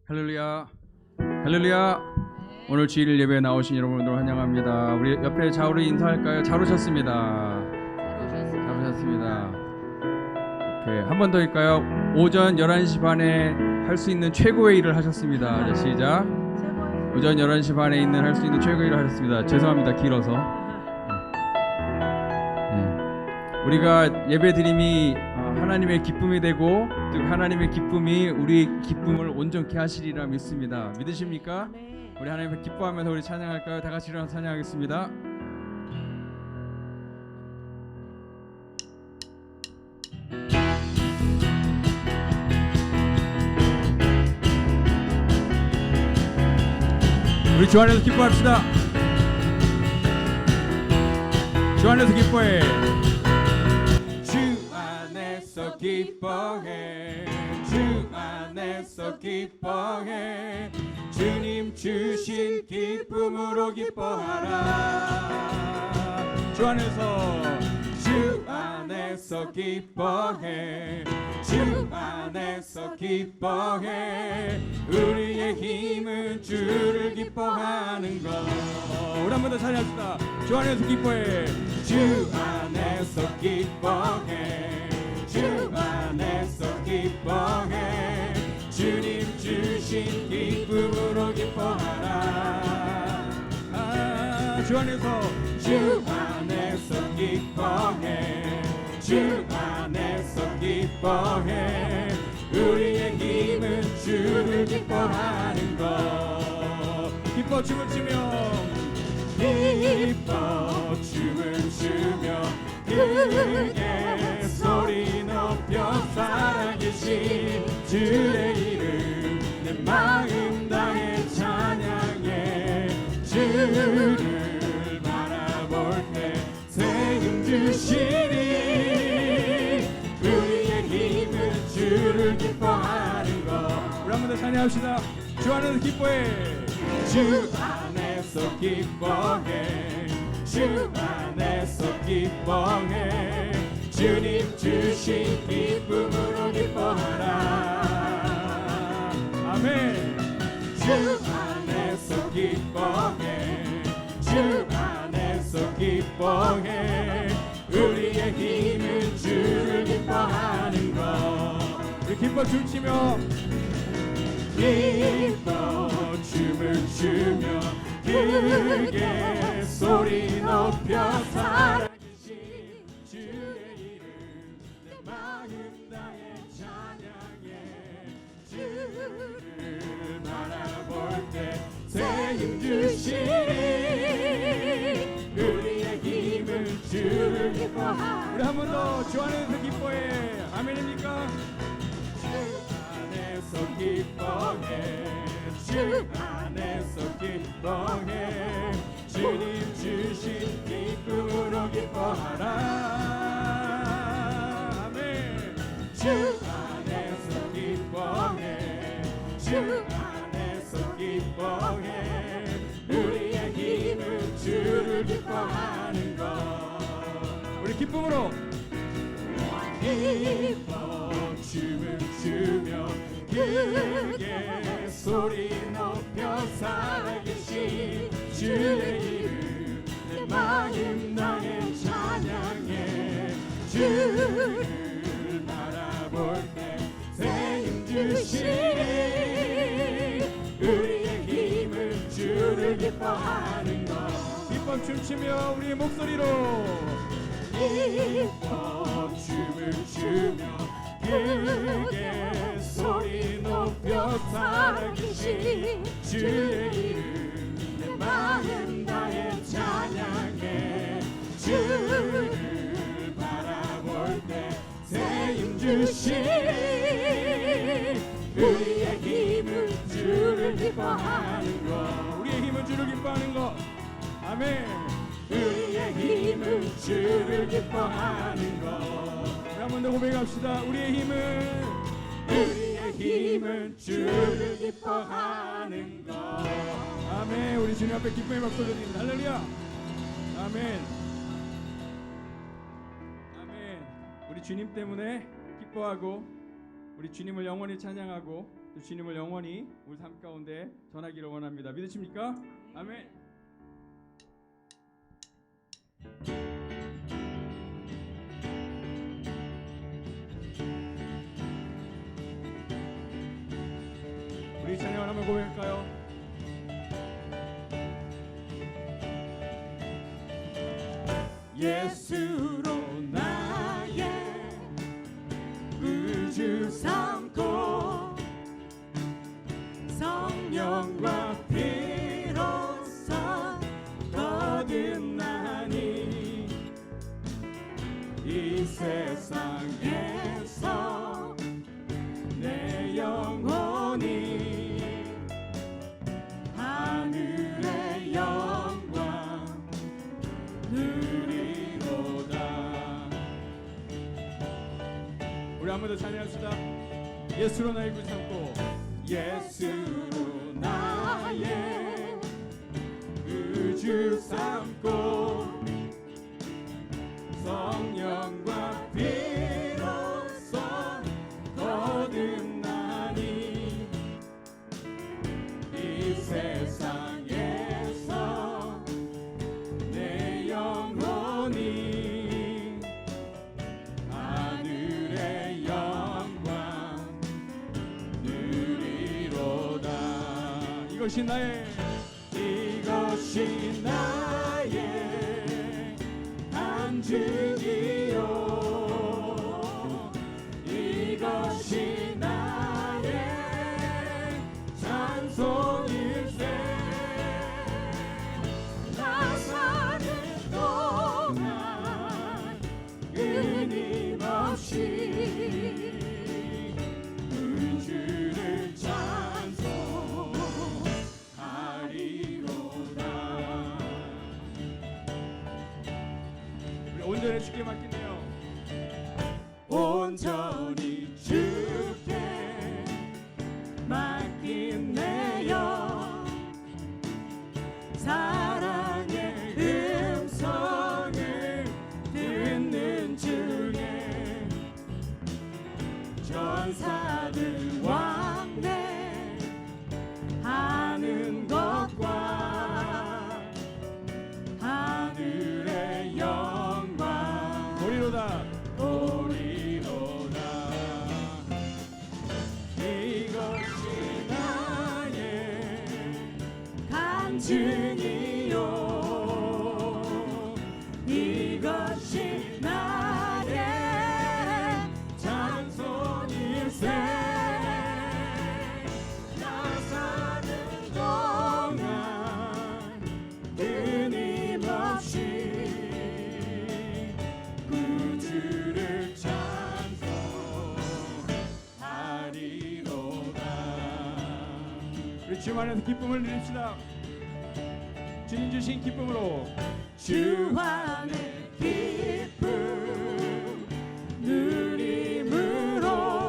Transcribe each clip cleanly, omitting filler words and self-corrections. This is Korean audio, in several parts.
할렐루야, 할렐루야. 오늘 주일 예배에 나오신 여러분들 환영합니다. 우리 옆에 좌우로 인사할까요? 잘 오셨습니다. 잘 오셨습니다. 오케이, 한 번 더 할까요? 오전 11시 반에 할 수 있는 최고의 일을 하셨습니다. 시작. 오전 11시 반에 할 수 있는 최고의 일을 하셨습니다. 죄송합니다, 길어서. 우리가 예배 드림이 하나님의 기쁨이 되고, 또 하나님의 기쁨이 우리 기쁨을 온전케 하시리라 믿습니다. 믿으십니까? 우리 하나님을 기뻐하면서 우리 찬양할까요? 다 같이 일어나서 찬양하겠습니다. 우리 주 안에서 기뻐합시다. 주 안에서 기뻐해. 주 안에서 기뻐해. 주 안에서 기뻐해. 주님 주신 기쁨으로 기뻐하라. 주 안에서 기뻐해. 주 안에서 기뻐해. 우리의 힘은 주를 기뻐하는 것. 우리 한 번 더 찬양합시다. 주 안에서 기뻐해. 주 안에서 기뻐해. 주 안에서 기뻐해. 주님 주신 기쁨으로 기뻐하라. 주 안에서 기뻐해. 주 안에서 기뻐해. 우리의 힘은 주를 기뻐하는 것. 기뻐 춤을 추며 기뻐 춤을 추며 크게 소리 높여 살아계신 주의 이름 내 마음 다해 찬양해. 주를 바라볼 때 새 힘 주시니 우리의 힘은 주를 기뻐하는 것. 우리 한 번 더 찬양합시다. 주 안에서 기뻐해. 주 안에서 기뻐해. 주 안에서 기뻐해. 주님 주신 기쁨으로 기뻐하라. 아멘. 주 안에서 기뻐해. 주 안에서 기뻐해. 우리의 힘은 주를 기뻐하는 것. 우리 기뻐 춤추며 기뻐 춤을 추며 크게 소리 높여 살아계신 주의 이름 내 마음 다해 찬양해. 주를 바라볼 때 새 힘 주시니 우리의 힘은 주를 기뻐하라. 우리 한 번 더 주 안에서 기뻐해. 아멘입니까? 주 안에서 기뻐해. 주 안에서 기뻐해. 주님 주신 기쁨으로 기뻐하라. 아멘. 주 안에서 기뻐해. 주 안에서 기뻐해. 우리의 힘은 주를 기뻐하는 것. 우리 기쁨으로 기뻐 춤을 추며 크게 소리 높여 살아계신 주의 이름 내 마음 다해 찬양해. 주를 바라볼 때 새 힘 주시니 우리의 힘은 주를 기뻐하는 것. 기뻐 춤추며 우리의 목소리로 기뻐 춤을 추며 크게 소리 높여 살아계신 주의 이름 내 마음 다해 찬양해. 주를 바라볼 때 새 힘 주시니 우리의 힘은 주를 기뻐하는 것. 우리의 힘은 주를 기뻐하는 것. 아멘. 우리의 힘은 주를 기뻐하는 것. 한 번 더 고백합시다. 우리의 힘은 주를 기뻐하는 것. 아멘. 우리 주님 앞에 기쁨의 박수 드립니다. 할렐루야. 아멘. 아멘. 우리 주님 때문에 기뻐하고 우리 주님을 영원히 찬양하고 또 주님을 영원히 우리 삶 가운데 전하기를 원합니다. 믿으십니까? 아멘. 우리 찬양을 한번 고백할까요? 예수로 나의 구주 삼고 성령과 피 이 세상에서 내 영혼이 하늘의 영광 누리로다. 우리 한 번 더 찬양합시다. 예수로 나의 구 삼고 예수로 나의 주 삼고 성령과 피로써 거듭나니 이 세상에서 내 영혼이 하늘의 영광 누리로다. 이것이 나의 간증이요 이것이 나의 찬송일세. 나 사는 동안 끊임없이 주를 찬송하리로다. 온전히 주께 맡기네요. 온전히 주께 맡기네요. 사랑의 음성을 듣는 중에 전사들 왕래하는 것과 하늘의 영광 보리로다. 이것이 나의 간증이요 이것이 나의 찬송일세. 나 사는 동안 끊임없이 주를 찬송하리로다. 우리 주 안에서 기쁨을 누립시다. 주님 주신 기쁨으로 주 안에 기쁨 누림으로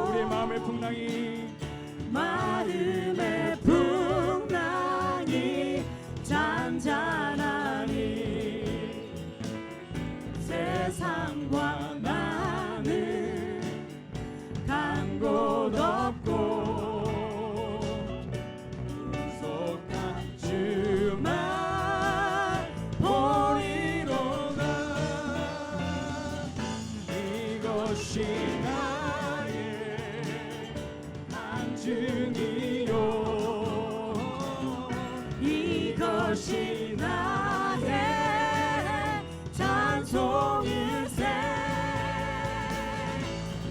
우리의 마음의 풍랑이 잔잔하니 세상과 나는 간 곳 없고 구속한 주만 보리로다. 이것이 나의 간증이요 이것이 나의 찬송일세.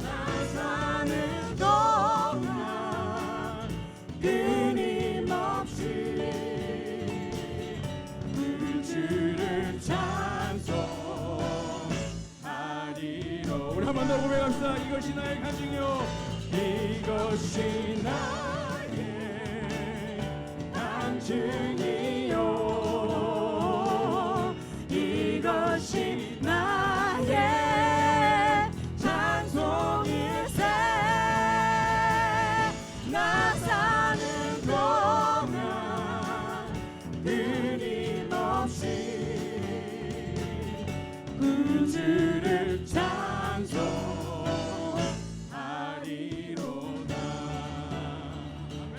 나 사는 동안 끊임없이 그 주를 찬송하리로. 우리 한 번 더 고백합시다. 이것이 나의 간증이요 이것이 나의 간증이요 이것이 나의 찬송일세. 나 사는 동안 끊임없이 그 주를 찬송하리로다. 아멘.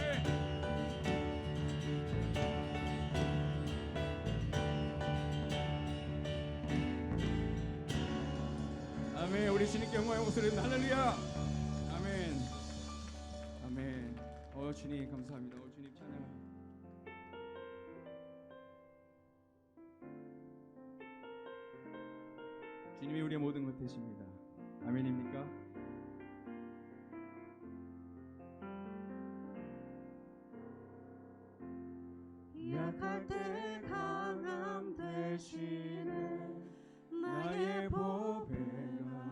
아멘. 우리 주님께 영광의 목소리 할렐루야. 아멘. 아멘. 주님 감사합니다. 주님 찬양합니다. 주님이 우리의 모든 것 되십니다. 아멘입니까? 약할 때 강함 되시네 나의 보배가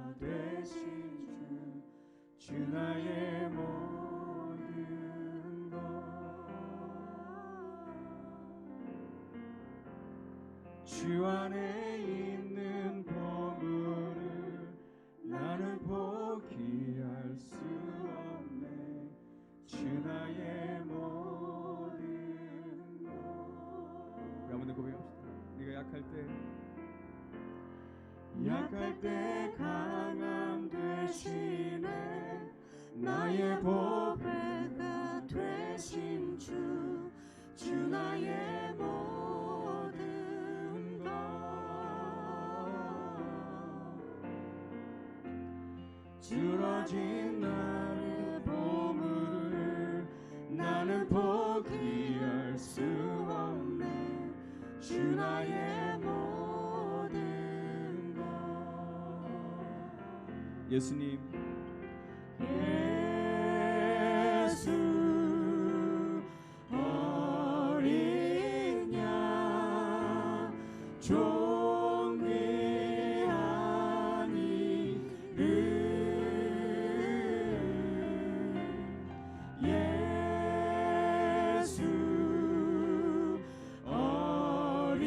주 안에 있는 보물을 나는 포기할 수 없네. 주 나의 모든 것. 우리 한번 더 고백합시다. 우리가 약할 때 강함 되시네. 나의 보배가 되신 주, 주 나의 모든 것. 주어진 나의 보물을 나는 포기할 수 없네. 주 나의 모든 것. 예수님, 예수 어린 양 존귀한 이름. 예수 어린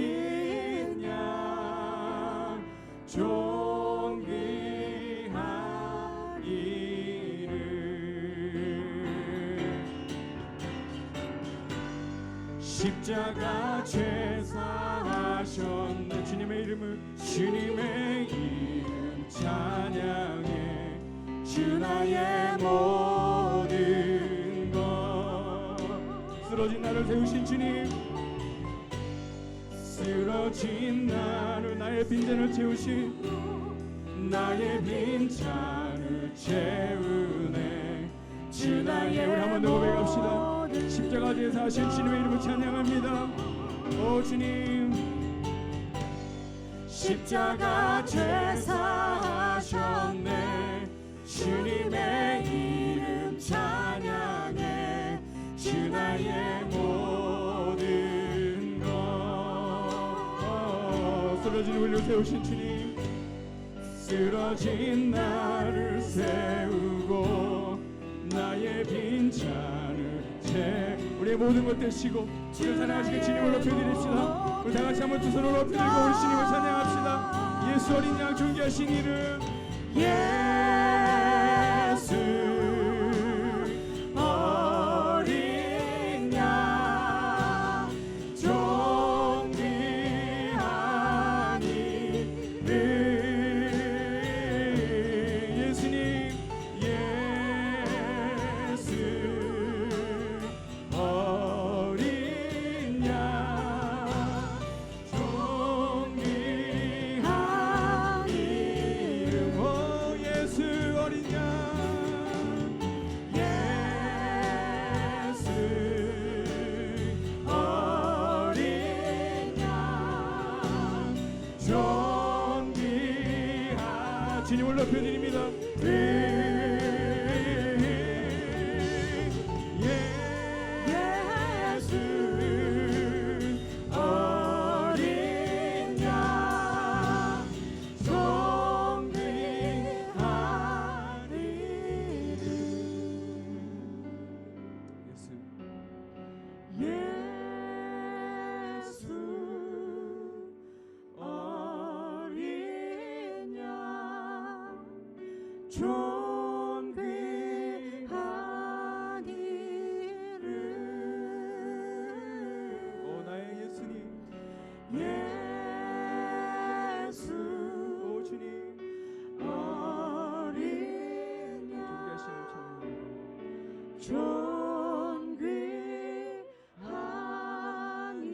양 존귀한 이름. 십자가 죄사하셨네. 주님의 이름 찬양해. 주 나의 모든 것. 쓰러진 나를 세우신 주님, 쓰러진 나를 나의 빈잔을 채우신 나의 빈잔을 채우네. 주 나의 우리 한번 더 고백합시다. 모든 십자가 제사하신 주님의 이름을 찬양합니다. 오 주님, 십자가 죄사하셨네. 주님의 이름 찬양해. 주 나의 모든 것. 쓰러진 우리를 세우신 주님, 쓰러진 나를 세우고 나의 빈잔을 우리의 모든 것 되시고 우리를 찬양하시게 주님을 높여드립시다. 우리 다같이 한번 두 손을 높여들고 우리 주님을 찬양합시다. 예수 어린 양 존귀하신 이름, 예수 어린 양 존귀한 이름. 예수님, 예수 어린 양 존귀한 이름. 오 예수 어린 양, 예수 어린 양 존귀한 주님을 높여드립니다. 예수 어린 양 존귀한 이름. 예수 어린 양 존귀한 이름. 오 나의 예수님, 예수 오 주님, 어린 양 존귀하신 이름 찬양합니다. 존귀한 이름.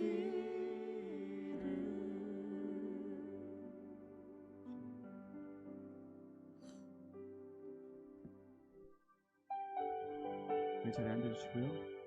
그 자리에 앉아주시고요.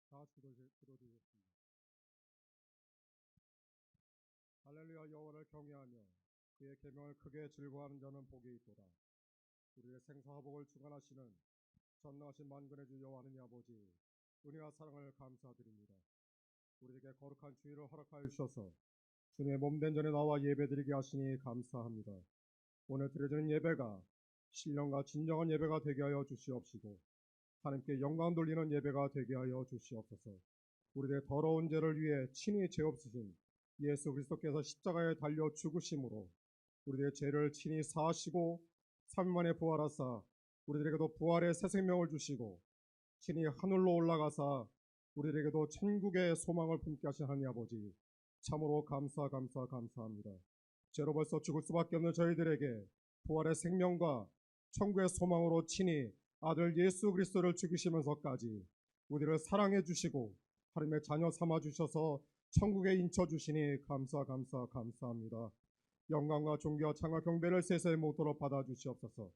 다 같이 들어드리겠습니다. 할렐루야. 여호와를 경외하며 그의 계명을 크게 즐거워하는 자는 복이 있도다. 우리의 생사화복을 주관하시는 전능하신 만군의 주 여호와 하느님 아버지, 은혜와 사랑을 감사드립니다. 우리에게 거룩한 주일을 허락하여 주셔서 주님의 몸된 전에 나와 예배드리게 하시니 감사합니다. 오늘 드려지는 예배가 신령과 진정한 예배가 되게 하여 주시옵시고 하나님께 영광 돌리는 예배가 되게 하여 주시옵소서. 우리의 더러운 죄를 위해 친히 죄 없으신 예수 그리스도께서 십자가에 달려 죽으심으로 우리의 죄를 친히 사하시고 3일 만에 부활하사 우리들에게도 부활의 새 생명을 주시고 친히 하늘로 올라가사 우리에게도 천국의 소망을 품게 하신 하나님 아버지, 참으로 감사합니다. 죄로 벌써 죽을 수밖에 없는 저희들에게 부활의 생명과 천국의 소망으로 친히 아들 예수 그리스도를 죽이시면서까지 우리를 사랑해 주시고 하나님의 자녀 삼아 주셔서 천국에 인쳐 주시니 감사합니다. 영광과 존귀와 창과 경배를 세세히 모도록 받아 주시옵소서.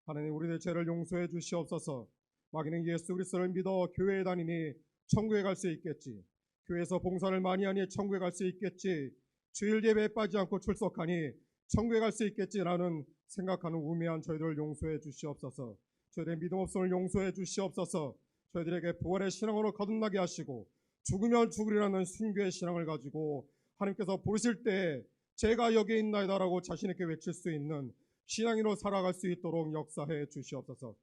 하나님, 우리의 죄를 용서해 주시옵소서. 마귀는 예수 그리스도를 믿어 교회에 다니니 천국에 갈 수 있겠지, 교회에서 봉사를 많이 하니 천국에 갈 수 있겠지, 주일 예배에 빠지지 않고 출석하니 천국에 갈 수 있겠지라는 생각하는 우매한 저희들을 용서해 주시옵소서. 저희들의 믿음 없음을 용서해 주시옵소서. 저희들에게 부활의 신앙으로 거듭나게 하시고 죽으면 죽으리라는 순교의 신앙을 가지고 하나님께서 부르실 때 제가 여기 있나이다라고 자신 있게 외칠 수 있는 신앙인으로 살아갈 수 있도록 역사해 주시옵소서.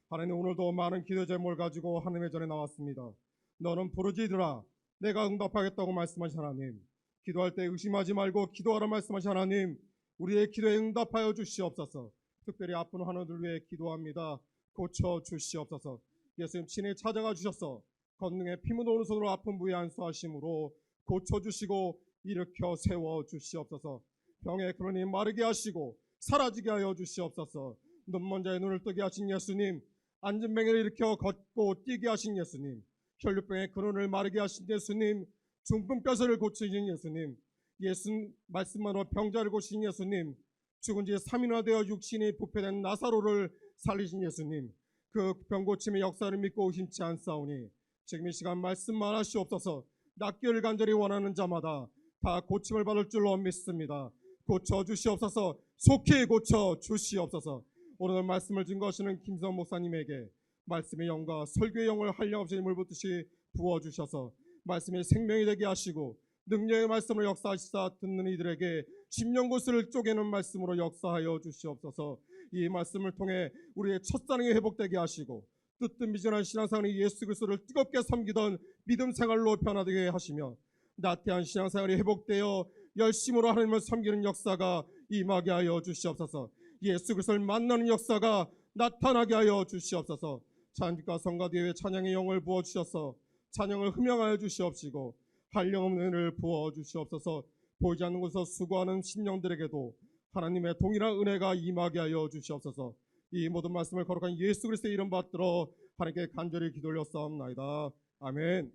하나님, 오늘도 많은 기도 제목을 가지고 하나님의 전에 나왔습니다. 너는 부르짖으라 내가 응답하겠다고 말씀하신 하나님, 기도할 때 의심하지 말고 기도하라 말씀하신 하나님, 우리의 기도에 응답하여 주시옵소서. 특별히 아픈 환우들 위해 기도합니다. 고쳐 주시옵소서. 예수님 친히 찾아가 주셔서 권능의 피 묻은 오른손으로 아픈 부위에 안수하심으로 고쳐주시고 일으켜 세워 주시옵소서. 병에 그러니 마르게 하시고 사라지게 하여 주시옵소서. 눈먼 자의 눈을 뜨게 하신 예수님, 앉은 병을 일으켜 걷고 뛰게 하신 예수님, 혈류병의 근원을 마르게 하신 예수님, 중풍 뼈를 고치신 예수님, 예수 말씀만으로 병자를 고치신 예수님, 죽은 지 3일이나 되어 육신이 부패된 나사로를 살리신 예수님, 그 병고침의 역사를 믿고 힘치 않사오니 지금 이 시간 말씀만 하시옵소서. 낫기를 간절히 원하는 자마다 다 고침을 받을 줄로 믿습니다. 고쳐 주시옵소서. 속히 고쳐 주시옵소서. 오늘 말씀을 증거하시는 김성 목사님에게 말씀의 영과 설교의 영을 한량없이 힘을 붓듯이 부어주셔서 말씀의 생명이 되게 하시고 능력의 말씀을 역사하시사 듣는 이들에게 심령구슬을 쪼개는 말씀으로 역사하여 주시옵소서. 이 말씀을 통해 우리의 첫사랑이 회복되게 하시고 뜻뜻미전한 신앙생활이 예수 그리스도를 뜨겁게 섬기던 믿음 생활로 변화되게 하시며 나태한 신앙생활이 회복되어 열심으로 하나님을 섬기는 역사가 임하게 하여 주시옵소서. 예수 그리스도를 만나는 역사가 나타나게 하여 주시옵소서. 찬양과 성가 뒤에 찬양의 영을 부어주셔서 찬양을 흠양하여 주시옵시고 한량없는 은혜를 부어주시옵소서. 보이지 않는 곳에서 수고하는 심령들에게도 하나님의 동일한 은혜가 임하게 하여 주시옵소서. 이 모든 말씀을 거룩한 예수 그리스도의 이름 받들어 하나님께 간절히 기도 올렸사옵나이다. 아멘.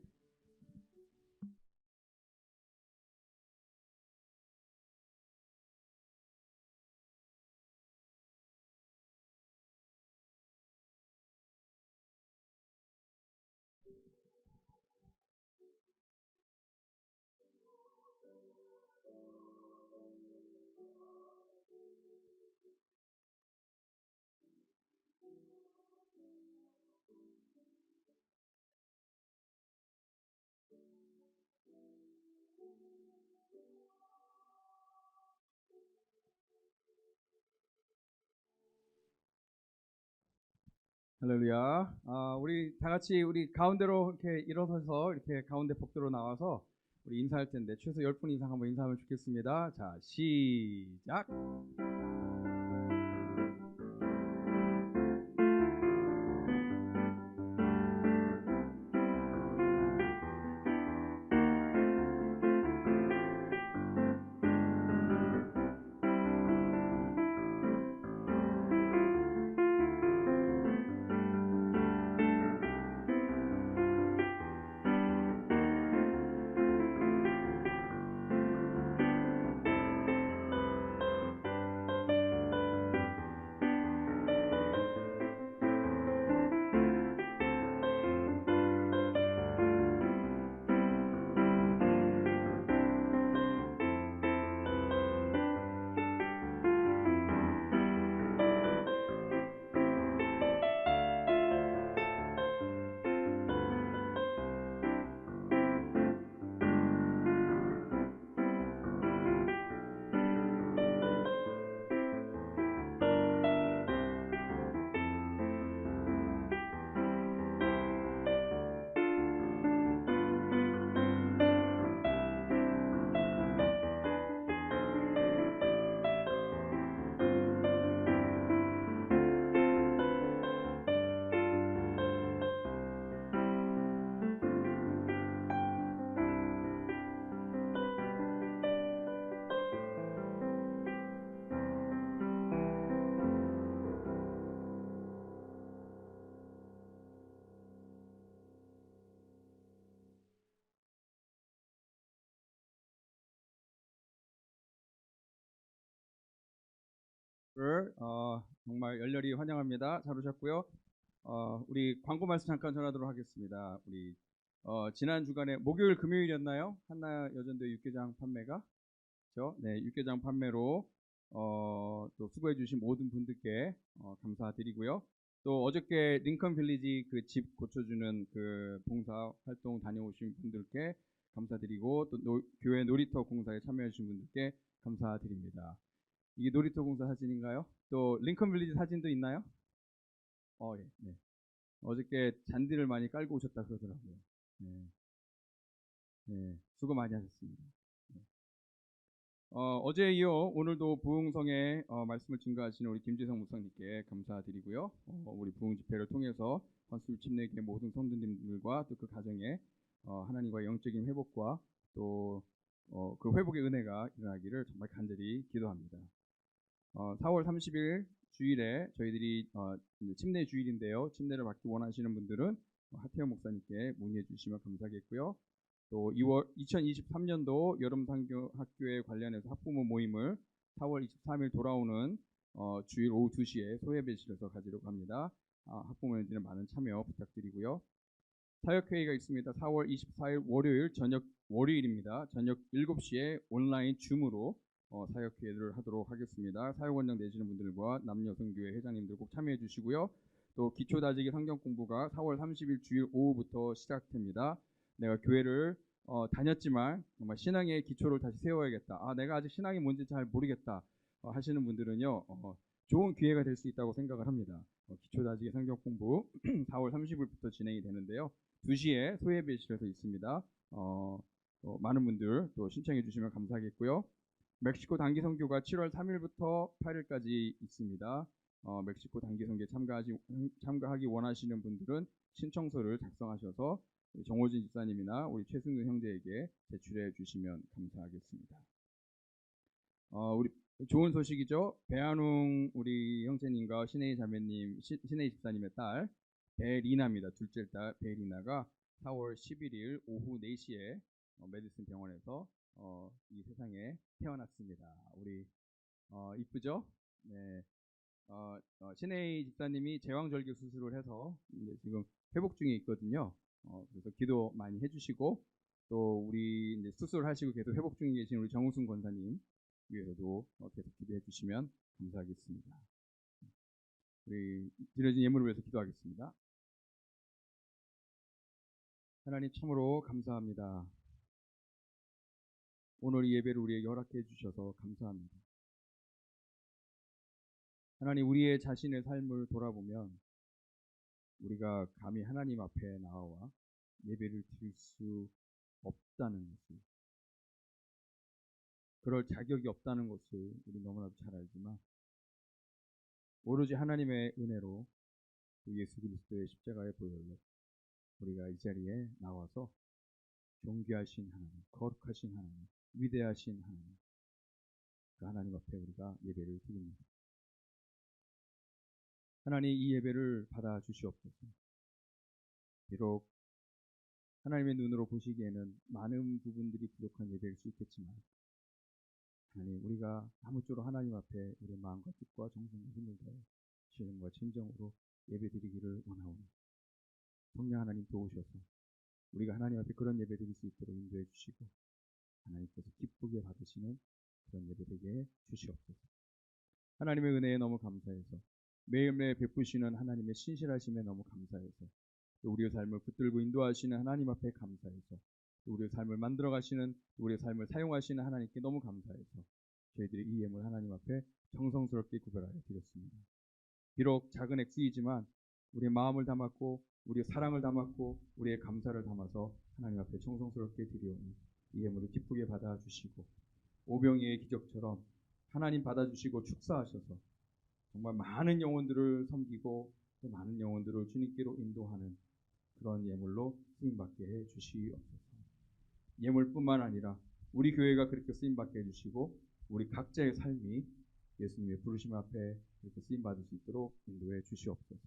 할렐루야. 우리 다 같이 우리 가운데로 이렇게 일어서서 이렇게 가운데 복도로 나와서 우리 인사할 텐데 최소 10분 이상 한번 인사하면 좋겠습니다. 자, 시작. 정말 열렬히 환영합니다. 잘 오셨고요. 우리 광고 말씀 잠깐 전하도록 하겠습니다. 우리 지난 주간에 목요일 금요일이었나요? 한나 여전도의 육개장 판매가 그렇죠? 네, 육개장 판매로 또 수고해 주신 모든 분들께 감사드리고요. 또 어저께 링컨 빌리지 그 집 고쳐주는 그 봉사 활동 다녀오신 분들께 감사드리고 또 교회 놀이터 공사에 참여해 주신 분들께 감사드립니다. 이게 놀이터 공사 사진인가요? 또 링컨 빌리지 사진도 있나요? 예, 네. 어저께 잔디를 많이 깔고 오셨다 그러더라고요. 네, 네, 수고 많이 하셨습니다. 네. 어제에 이어 오늘도 부흥성에 말씀을 증거하시는 우리 김재성 목사님께 감사드리고요. 우리 부흥 집회를 통해서 헌수일 침례교회 모든 성도님들과 또 그 가정에 하나님과의 영적인 회복과 또 그 회복의 은혜가 일어나기를 정말 간절히 기도합니다. 4월 30일 주일에 저희들이 이제 침례 주일인데요. 침례를 받기 원하시는 분들은 하태영 목사님께 문의해 주시면 감사하겠고요. 또 2023년도 여름상교학교에 관련해서 학부모 모임을 4월 23일 돌아오는 주일 오후 2시에 소예배실에서 가지려고 합니다. 학부모님들의 많은 참여 부탁드리고요. 사역회의가 있습니다. 4월 24일 월요일입니다. 저녁 7시에 온라인 줌으로 사역회의를 하도록 하겠습니다. 사역원장 되시는 분들과 남녀성교회 회장님들 꼭 참여해 주시고요. 또 기초다지기 성경 공부가 4월 30일 주일 오후부터 시작됩니다. 내가 교회를 다녔지만 정말 신앙의 기초를 다시 세워야겠다. 내가 아직 신앙이 뭔지 잘 모르겠다 하시는 분들은요. 좋은 기회가 될 수 있다고 생각을 합니다. 기초다지기 성경 공부 4월 30일부터 진행이 되는데요. 2시에 소예배실에서 있습니다. 많은 분들 또 신청해 주시면 감사하겠고요. 멕시코 단기 선교가 7월 3일부터 8일까지 있습니다. 멕시코 단기 선교에 참가하기 원하시는 분들은 신청서를 작성하셔서 정호진 집사님이나 우리 최승근 형제에게 제출해 주시면 감사하겠습니다. 우리 좋은 소식이죠. 배한웅 우리 형제님과 신혜희 자매님, 신혜희 집사님의 딸 배리나입니다. 둘째 딸 배리나가 4월 11일 오후 4시에 메디슨 병원에서 이 세상에 태어났습니다. 우리 이쁘죠? 네. 신혜희 집사님이 제왕절개 수술을 해서 이제 지금 회복 중에 있거든요. 그래서 기도 많이 해주시고 또 우리 이제 수술하시고 계속 회복 중에 계신 우리 정우순 권사님 위해서도 계속 기도해 주시면 감사하겠습니다. 우리 드려진 예물을 위해서 기도하겠습니다. 하나님 참으로 감사합니다. 오늘 이 예배를 우리에게 허락해 주셔서 감사합니다. 하나님 우리의 자신의 삶을 돌아보면 우리가 감히 하나님 앞에 나와 예배를 드릴 수 없다는 것을, 그럴 자격이 없다는 것을 우리 너무나도 잘 알지만 오로지 하나님의 은혜로 예수 그리스도의 십자가의 보혈로 우리가 이 자리에 나와서 존귀하신 하나님, 거룩하신 하나님, 위대하신 하나님, 그 하나님 앞에 우리가 예배를 드립니다. 하나님 이 예배를 받아 주시옵소서. 비록 하나님의 눈으로 보시기에는 많은 부분들이 부족한 예배일 수 있겠지만 하나님 우리가 아무쪼록 하나님 앞에 우리의 마음과 뜻과 정성과 힘을 다해 신령과 진정으로 예배드리기를 원하오니 성령 하나님 도우셔서 우리가 하나님 앞에 그런 예배 드릴 수 있도록 인도해 주시고 하나님께서 기쁘게 받으시는 그런 예배 되게 주시옵소서. 하나님의 은혜에 너무 감사해서 매일매일 베푸시는 하나님의 신실하심에 너무 감사해서 또 우리의 삶을 붙들고 인도하시는 하나님 앞에 감사해서 또 우리의 삶을 만들어 가시는 우리의 삶을 사용하시는 하나님께 너무 감사해서 저희들이 이 예물 하나님 앞에 정성스럽게 구별하여 드렸습니다. 비록 작은 액수이지만 우리의 마음을 담았고 우리의 사랑을 담았고 우리의 감사를 담아서 하나님 앞에 정성스럽게 드리오니 이 예물을 기쁘게 받아주시고 오병이의 기적처럼 하나님 받아주시고 축사하셔서 정말 많은 영혼들을 섬기고 또 많은 영혼들을 주님께로 인도하는 그런 예물로 쓰임받게 해 주시옵소서. 예물뿐만 아니라 우리 교회가 그렇게 쓰임받게 해주시고 우리 각자의 삶이 예수님의 부르심 앞에 그렇게 쓰임받을 수 있도록 인도해 주시옵소서.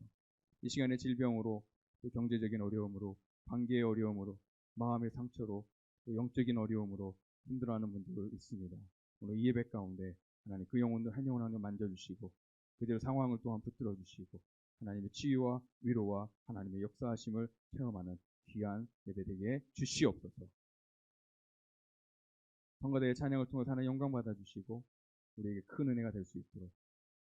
이 시간에 질병으로 또 경제적인 어려움으로 관계의 어려움으로 마음의 상처로 또 영적인 어려움으로 힘들어하는 분들 있습니다. 오늘 이 예배 가운데 하나님 그 영혼들 한 영혼 한 영혼 만져주시고 그대로 상황을 또한 붙들어 주시고 하나님의 치유와 위로와 하나님의 역사하심을 체험하는 귀한 예배되게 주시옵소서. 성가대의 찬양을 통해서 하나님 영광 받아주시고 우리에게 큰 은혜가 될 수 있도록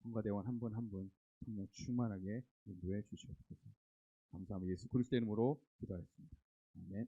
성가대원 한 분 한 분 성령 충만하게 인도해 주시옵소서. 감사합니다. 예수 그리스도의 이름으로 기도하였습니다. 아멘.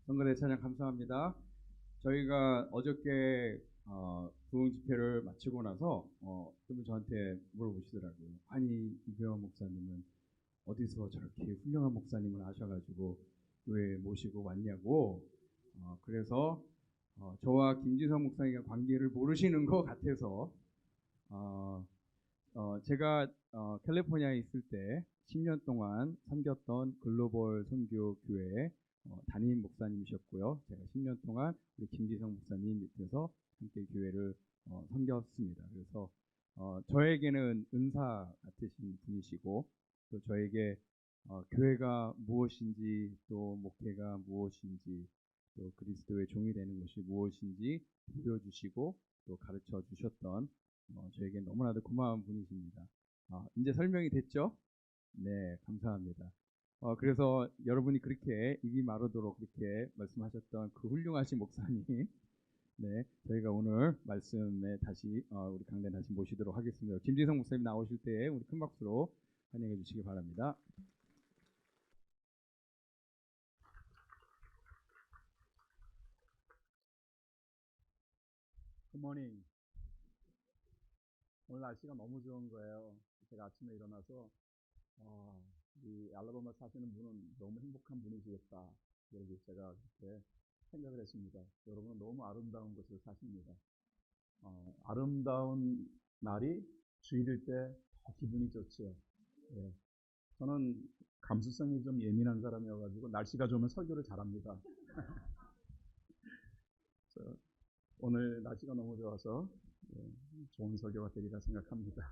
선거대 찬양 감사합니다. 저희가 어저께 부흥 집회를 마치고 나서 좀 저한테 물어보시더라고요. 아니 이병헌 목사님은 어디서 저렇게 훌륭한 목사님을 아셔가지고 왜 모시고 왔냐고. 그래서 저와 김지성 목사님과 관계를 모르시는 것 같아서 제가 캘리포니아에 있을 때 10년 동안 섬겼던 글로벌 선교 교회 담임 목사님이셨고요. 제가 10년 동안 우리 김지성 목사님 밑에서 함께 교회를 섬겼습니다. 그래서 저에게는 은사 같으신 분이시고 또 저에게 교회가 무엇인지 또 목회가 무엇인지 또 그리스도의 종이 되는 것이 무엇인지 보여주시고 또 가르쳐 주셨던 저에게 너무나도 고마운 분이십니다. 이제 설명이 됐죠? 네, 감사합니다. 그래서 여러분이 그렇게 입이 마르도록 그렇게 말씀하셨던 그 훌륭하신 목사님, 네, 저희가 오늘 말씀에 다시 우리 강단 다시 모시도록 하겠습니다. 김지성 목사님 나오실 때 우리 큰 박수로 환영해 주시기 바랍니다. 굿모닝. 오늘 날씨가 너무 좋은 거예요. 제가 아침에 일어나서 이 알라바마 사시는 분은 너무 행복한 분이시겠다. 그래서 제가 그렇게 생각을 했습니다. 여러분은 너무 아름다운 곳에서 사십니다. 아름다운 날이 주일일 때 더 기분이 좋죠. 예. 저는 감수성이 좀 예민한 사람이어가지고 날씨가 좋으면 설교를 잘합니다. 오늘 날씨가 너무 좋아서 좋은 설교가 되리라 생각합니다.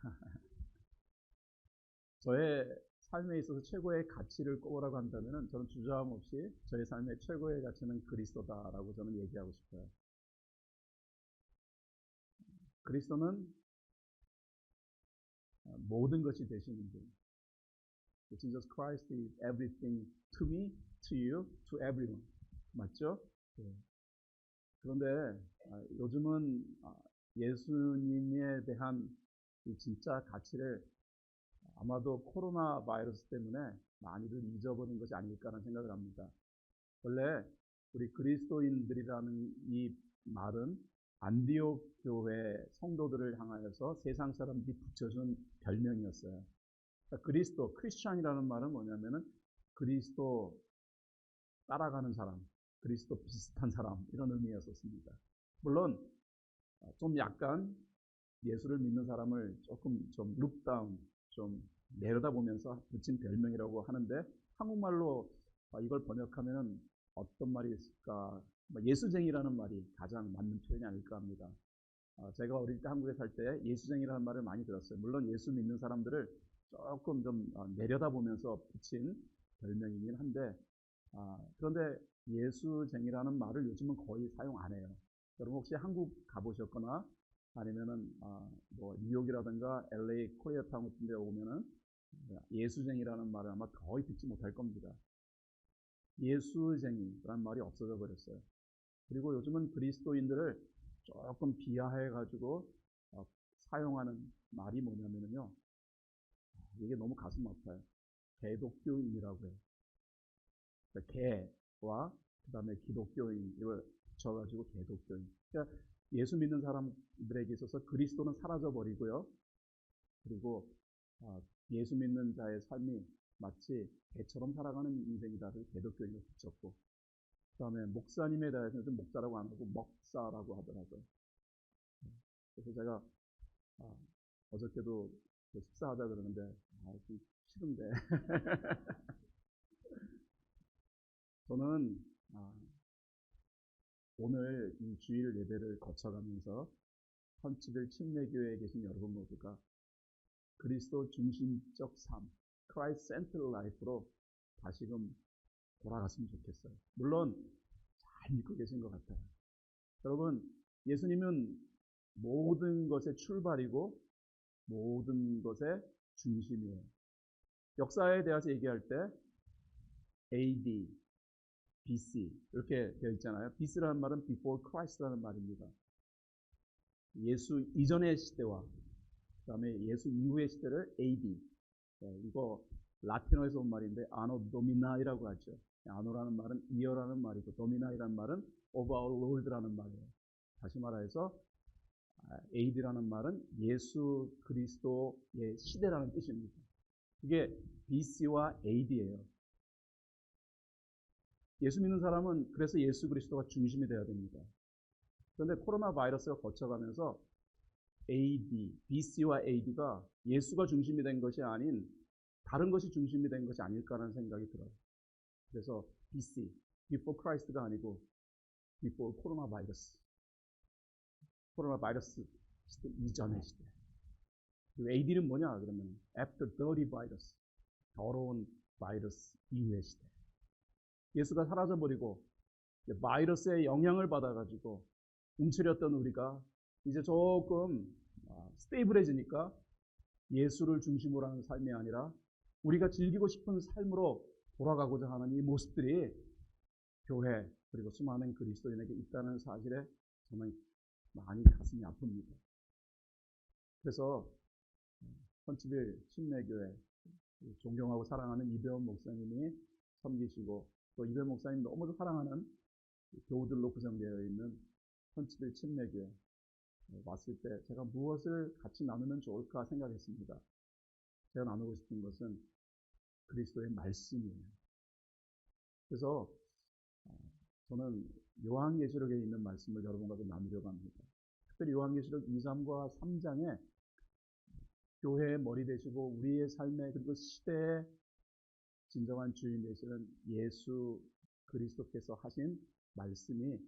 저의 삶에 있어서 최고의 가치를 꼽으라고 한다면 저는 주저함 없이 저의 삶의 최고의 가치는 그리스도다라고 저는 얘기하고 싶어요. 그리스도는 모든 것이 되시는 분. Jesus Christ is everything to me, to you, to everyone. 맞죠? 네. 그런데 요즘은 예수님에 대한 이 진짜 가치를 아마도 코로나 바이러스 때문에 많이들 잊어버린 것이 아닐까라는 생각을 합니다. 원래 우리 그리스도인들이라는 이 말은 안디옥 교회 성도들을 향하여서 세상 사람들이 붙여준 별명이었어요. 그러니까 그리스도, 크리스찬이라는 말은 뭐냐면은 그리스도 따라가는 사람, 그리스도 비슷한 사람 이런 의미였었습니다. 물론 좀 약간 예수를 믿는 사람을 조금 좀 룩다운, 좀 내려다보면서 붙인 별명이라고 하는데 한국말로 이걸 번역하면 어떤 말이 있을까? 예수쟁이라는 말이 가장 맞는 표현이 아닐까 합니다. 제가 어릴 때 한국에 살 때 예수쟁이라는 말을 많이 들었어요. 물론 예수 믿는 사람들을 조금 좀 내려다보면서 붙인 별명이긴 한데 그런데 예수쟁이라는 말을 요즘은 거의 사용 안 해요. 여러분 혹시 한국 가보셨거나 아니면은 뭐 뉴욕이라든가 LA, 코리아타운 같은 데 오면은 예수쟁이라는 말을 아마 거의 듣지 못할 겁니다. 예수쟁이라는 말이 없어져 버렸어요. 그리고 요즘은 그리스도인들을 조금 비하해 가지고 사용하는 말이 뭐냐면요. 이게 너무 가슴 아파요. 개독교인이라고 해요. 그러니까 개와 그 다음에 기독교인 이걸 붙여가지고 개독교인. 그러니까 예수 믿는 사람들에게 있어서 그리스도는 사라져 버리고요. 그리고 예수 믿는 자의 삶이 마치 개처럼 살아가는 인생이다를 개독교인을 붙였고, 그 다음에 목사님에 대해서는 목사라고 안 하고 먹사라고 하더라고요. 그래서 제가 어저께도 식사하자 그러는데 좀 싫은데 저는 오늘 이 주일 예배를 거쳐가면서 헌치빌 침례교회에 계신 여러분 모두가 그리스도 중심적 삶, Christ Centered Life로 다시금 돌아갔으면 좋겠어요. 물론 잘 믿고 계신 것 같아요. 여러분, 예수님은 모든 것의 출발이고 모든 것의 중심이에요. 역사에 대해서 얘기할 때 AD, BC 이렇게 되어 있잖아요. BC라는 말은 Before Christ라는 말입니다. 예수 이전의 시대와 그 다음에 예수 이후의 시대를 AD, 이거 라틴어에서 온 말인데 아노 도미나이라고 하죠. 아노라는 말은 이어라는 말이고 도미나이라는 말은 of our Lord라는 말이에요. 다시 말해서 AD라는 말은 예수 그리스도의 시대라는 뜻입니다. 이게 BC와 AD예요. 예수 믿는 사람은 그래서 예수 그리스도가 중심이 되어야 됩니다. 그런데 코로나 바이러스가 거쳐가면서 AD, BC와 AD가 예수가 중심이 된 것이 아닌 다른 것이 중심이 된 것이 아닐까라는 생각이 들어요. 그래서 BC, Before Christ가 아니고 Before 코로나 바이러스. 코로나 바이러스 시대 이전의 시대. 그리고 AD는 뭐냐 그러면 After Dirty Virus, 더러운 바이러스 이후의 시대. 예수가 사라져버리고 바이러스의 영향을 받아가지고 움츠렸던 우리가 이제 조금 스테이블해지니까 예수를 중심으로 하는 삶이 아니라 우리가 즐기고 싶은 삶으로 돌아가고자 하는 이 모습들이 교회 그리고 수많은 그리스도인에게 있다는 사실에 저는 많이 가슴이 아픕니다. 그래서 헌치빌 침례교회 존경하고 사랑하는 이배원 목사님이 섬기시고 또 이배원 목사님 너무도 사랑하는 교우들로 구성되어 있는 헌치빌 침례교회 왔을 때 제가 무엇을 같이 나누면 좋을까 생각했습니다. 제가 나누고 싶은 것은 그리스도의 말씀이에요. 그래서 저는 요한계시록에 있는 말씀을 여러분과 좀 나누려고 합니다. 특별히 요한계시록 2, 3과 3장에 교회의 머리 되시고 우리의 삶에 그리고 시대의 진정한 주인 되시는 예수 그리스도께서 하신 말씀이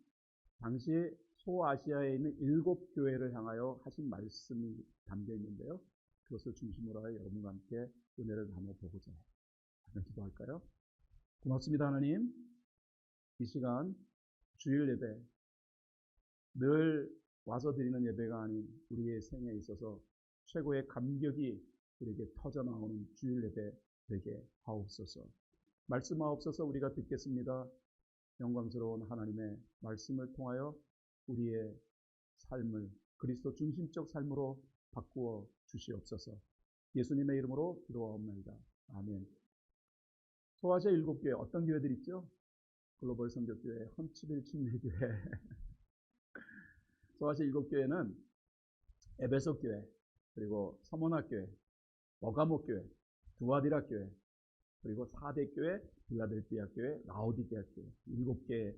당시 소아시아에 있는 7교회를 향하여 하신 말씀이 담겨 있는데요. 그것을 중심으로 하여 여러분과 함께 은혜를 나눠보고자 해요. 한번 기도할까요? 고맙습니다 하나님. 이 시간 주일 예배 늘 와서 드리는 예배가 아닌 우리의 생에 있어서 최고의 감격이 우리에게 터져나오는 주일 예배 되게 하옵소서. 말씀하옵소서. 우리가 듣겠습니다. 영광스러운 하나님의 말씀을 통하여 우리의 삶을 그리스도 중심적 삶으로 바꾸어 주시옵소서. 예수님의 이름으로 기도하옵나이다. 아멘. 소아시아 7교회 어떤 교회들 있죠? 글로벌 선교교회, 헌치빌 침례교회. 소아시아 7교회는 에베소 교회, 그리고 서머나교회, 버가모 교회, 두아디라 교회, 그리고 4대 교회, 빌라델피아 교회, 라오디게아 교회, 7개의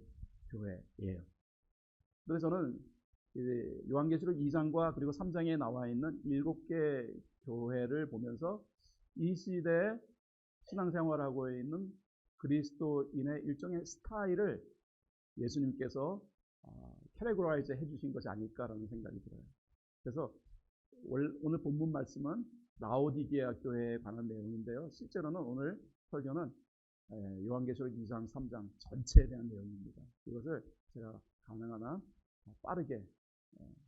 교회예요. 그래서 저는 요한계시록 2장과 그리고 3장에 나와 있는 7개 교회를 보면서 이 시대에 신앙생활하고 있는 그리스도인의 일종의 스타일을 예수님께서 캐테고라이즈 해주신 것이 아닐까라는 생각이 들어요. 그래서 오늘 본문 말씀은 라오디게아 교회에 관한 내용인데요. 실제로는 오늘 설교는 요한계시록 2장, 3장 전체에 대한 내용입니다. 이것을 제가 가능한 한 빠르게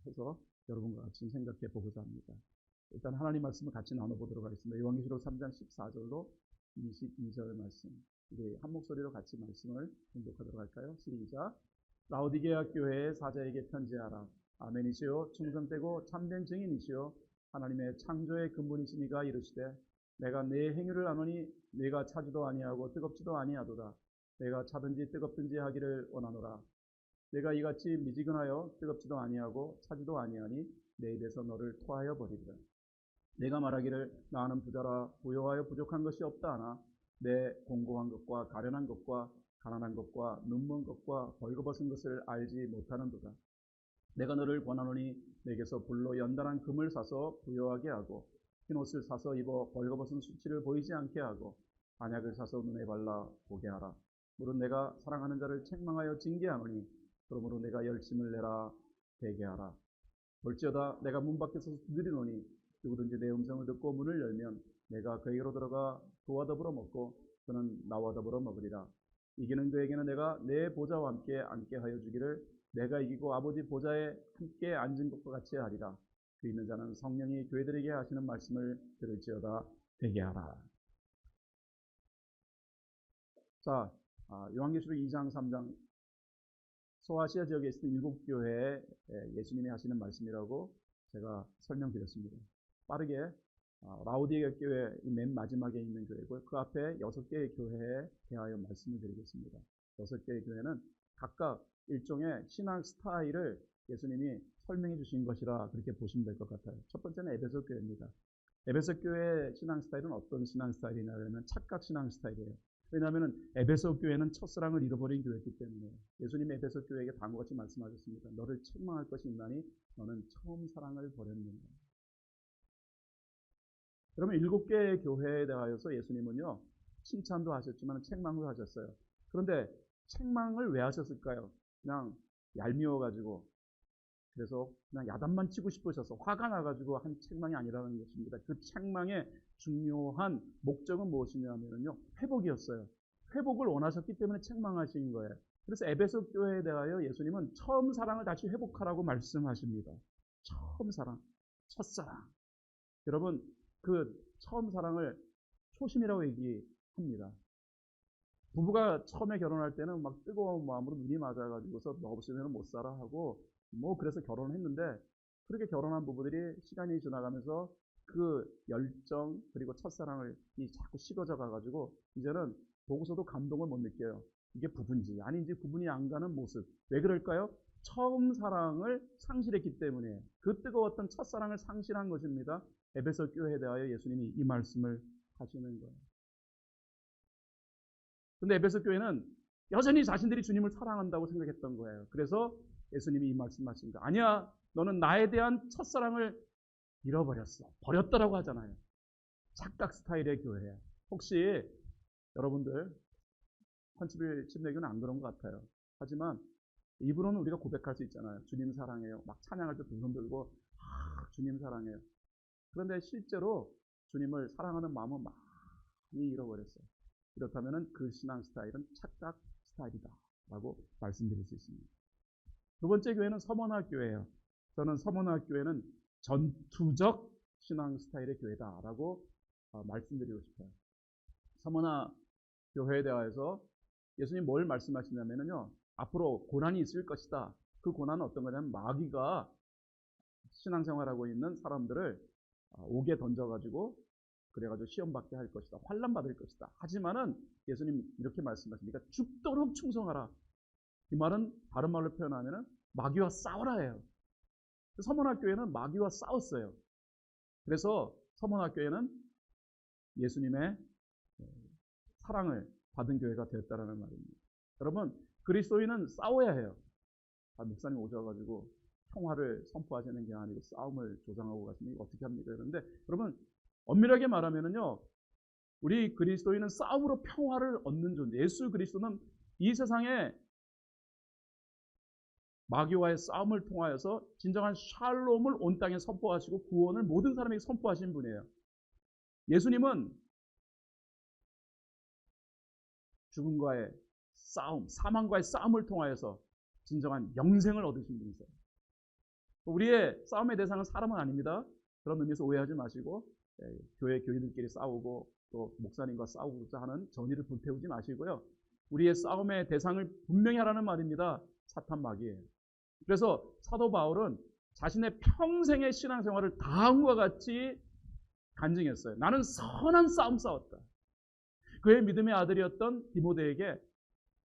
해서 여러분과 같이 생각해 보고자 합니다. 일단 하나님 말씀을 같이 나눠보도록 하겠습니다. 요한계시록 3장 14절로 22절 말씀. 우리 한 목소리로 같이 말씀을 공독하도록 할까요? 시작. 라오디게아 교회의 사자에게 편지하라. 아멘이시요 충성되고 참된 증인이시요 하나님의 창조의 근본이시니가 이르시되 내가 내 행위를 아노니 내가 차지도 아니하고 뜨겁지도 아니하도다. 내가 차든지 뜨겁든지 하기를 원하노라. 내가 이같이 미지근하여 뜨겁지도 아니하고 차지도 아니하니 내 입에서 너를 토하여 버리리라. 내가 말하기를 나는 부자라 부요하여 부족한 것이 없다 하나 내 공고한 것과 가련한 것과 가난한 것과 눈먼 것과 벌거벗은 것을 알지 못하는도다. 내가 너를 권하노니 내게서 불로 연단한 금을 사서 부요하게 하고 흰옷을 사서 입어 벌거벗은 수치를 보이지 않게 하고 안약을 사서 눈에 발라 보게 하라. 물은 내가 사랑하는 자를 책망하여 징계하노니 그러므로 내가 열심을 내라 되게 하라. 볼지어다 내가 문 밖에 서서 두드리노니 누구든지 내 음성을 듣고 문을 열면 내가 그에게로 들어가 그와 더불어 먹고 그는 나와 더불어 먹으리라. 이기는 그에게는 내가 내 보좌와 함께 앉게 하여 주기를 내가 이기고 아버지 보좌에 함께 앉은 것과 같이 하리라. 그 있는 자는 성령이 교회들에게 하시는 말씀을 들을지어다 되게 하라. 자, 요한계시록 2장 3장 소아시아 지역에 있는 7교회에 예수님이 하시는 말씀이라고 제가 설명드렸습니다. 빠르게 라오디게아 교회 맨 마지막에 있는 교회고 그 앞에 6개의 교회에 대하여 말씀을 드리겠습니다. 6개의 교회는 각각 일종의 신앙 스타일을 예수님이 설명해 주신 것이라 그렇게 보시면 될 것 같아요. 첫 번째는 에베소 교회입니다. 에베소 교회의 신앙 스타일은 어떤 신앙 스타일이냐 그러면 착각 신앙 스타일이에요. 왜냐하면 에베소 교회는 첫사랑을 잃어버린 교회이기 때문에 예수님이 에베소 교회에게 다음과 같이 말씀하셨습니다. 너를 책망할 것이 있나니 너는 처음 사랑을 버렸느니라. 여러분 7개의 교회에 대하여서 예수님은요 칭찬도 하셨지만 책망도 하셨어요. 그런데 책망을 왜 하셨을까요? 그냥 얄미워가지고 그래서 그냥 야단만 치고 싶으셔서 화가 나가지고 한 책망이 아니라는 것입니다. 그 책망의 중요한 목적은 무엇이냐면요 회복이었어요. 회복을 원하셨기 때문에 책망하신 거예요. 그래서 에베소 교회에 대하여 예수님은 처음 사랑을 다시 회복하라고 말씀하십니다. 처음 사랑, 첫사랑. 여러분 그 처음 사랑을 초심이라고 얘기합니다. 부부가 처음에 결혼할 때는 막 뜨거운 마음으로 눈이 맞아가지고서 너 없으면 못 살아 하고 그래서 결혼을 했는데 그렇게 결혼한 부부들이 시간이 지나가면서 그 열정 그리고 첫사랑을 자꾸 식어져 가가지고 이제는 보고서도 감동을 못 느껴요. 이게 부부인지 아닌지 구분이 안 가는 모습. 왜 그럴까요? 처음 사랑을 상실했기 때문에 그 뜨거웠던 첫사랑을 상실한 것입니다. 에베소 교회에 대하여 예수님이 이 말씀을 하시는 거예요. 그런데 에베소 교회는 여전히 자신들이 주님을 사랑한다고 생각했던 거예요. 그래서 예수님이 이 말씀하십니다. 아니야, 너는 나에 대한 첫사랑을 잃어버렸어. 버렸다라고 하잖아요. 착각 스타일의 교회예요. 혹시 여러분들 헌치빌 침례교는 안 그런 것 같아요. 하지만 입으로는 우리가 고백할 수 있잖아요. 주님 사랑해요. 막 찬양할 때 두 손 들고 주님 사랑해요. 그런데 실제로 주님을 사랑하는 마음은 많이 잃어버렸어요. 그렇다면 그 신앙 스타일은 착각 스타일이다 라고 말씀드릴 수 있습니다. 두 번째 교회는 서머나 교회예요. 저는 서머나 교회는 전투적 신앙 스타일의 교회다라고 말씀드리고 싶어요. 서머나 교회에 대해서 예수님 뭘 말씀하시냐면요. 앞으로 고난이 있을 것이다. 그 고난은 어떤 거냐면 마귀가 신앙생활하고 있는 사람들을 옥에 던져가지고 그래가지고 시험받게 할 것이다. 환난받을 것이다. 하지만은 예수님 이렇게 말씀하십니다. 죽도록 충성하라. 이 말은 다른 말로 표현하면은 마귀와 싸우라 해요. 서문학교회는 마귀와 싸웠어요. 그래서 서문학교회는 예수님의 사랑을 받은 교회가 되었다라는 말입니다. 여러분 그리스도인은 싸워야 해요. 목사님 오셔가지고 평화를 선포하시는 게 아니고 싸움을 조장하고 가시면 어떻게 합니까? 그런데 여러분 엄밀하게 말하면은요, 우리 그리스도인은 싸움으로 평화를 얻는 존재. 예수 그리스도는 이 세상에 마귀와의 싸움을 통하여서 진정한 샬롬을 온 땅에 선포하시고 구원을 모든 사람에게 선포하신 분이에요. 예수님은 죽음과의 싸움, 사망과의 싸움을 통하여서 진정한 영생을 얻으신 분이세요. 우리의 싸움의 대상은 사람은 아닙니다. 그런 의미에서 오해하지 마시고 교회 교인들끼리 싸우고 또 목사님과 싸우고자 하는 전의를 불태우지 마시고요. 우리의 싸움의 대상을 분명히 하라는 말입니다. 사탄 마귀예요. 그래서 사도 바울은 자신의 평생의 신앙생활을 다음과 같이 간증했어요. 나는 선한 싸움 싸웠다. 그의 믿음의 아들이었던 디모데에게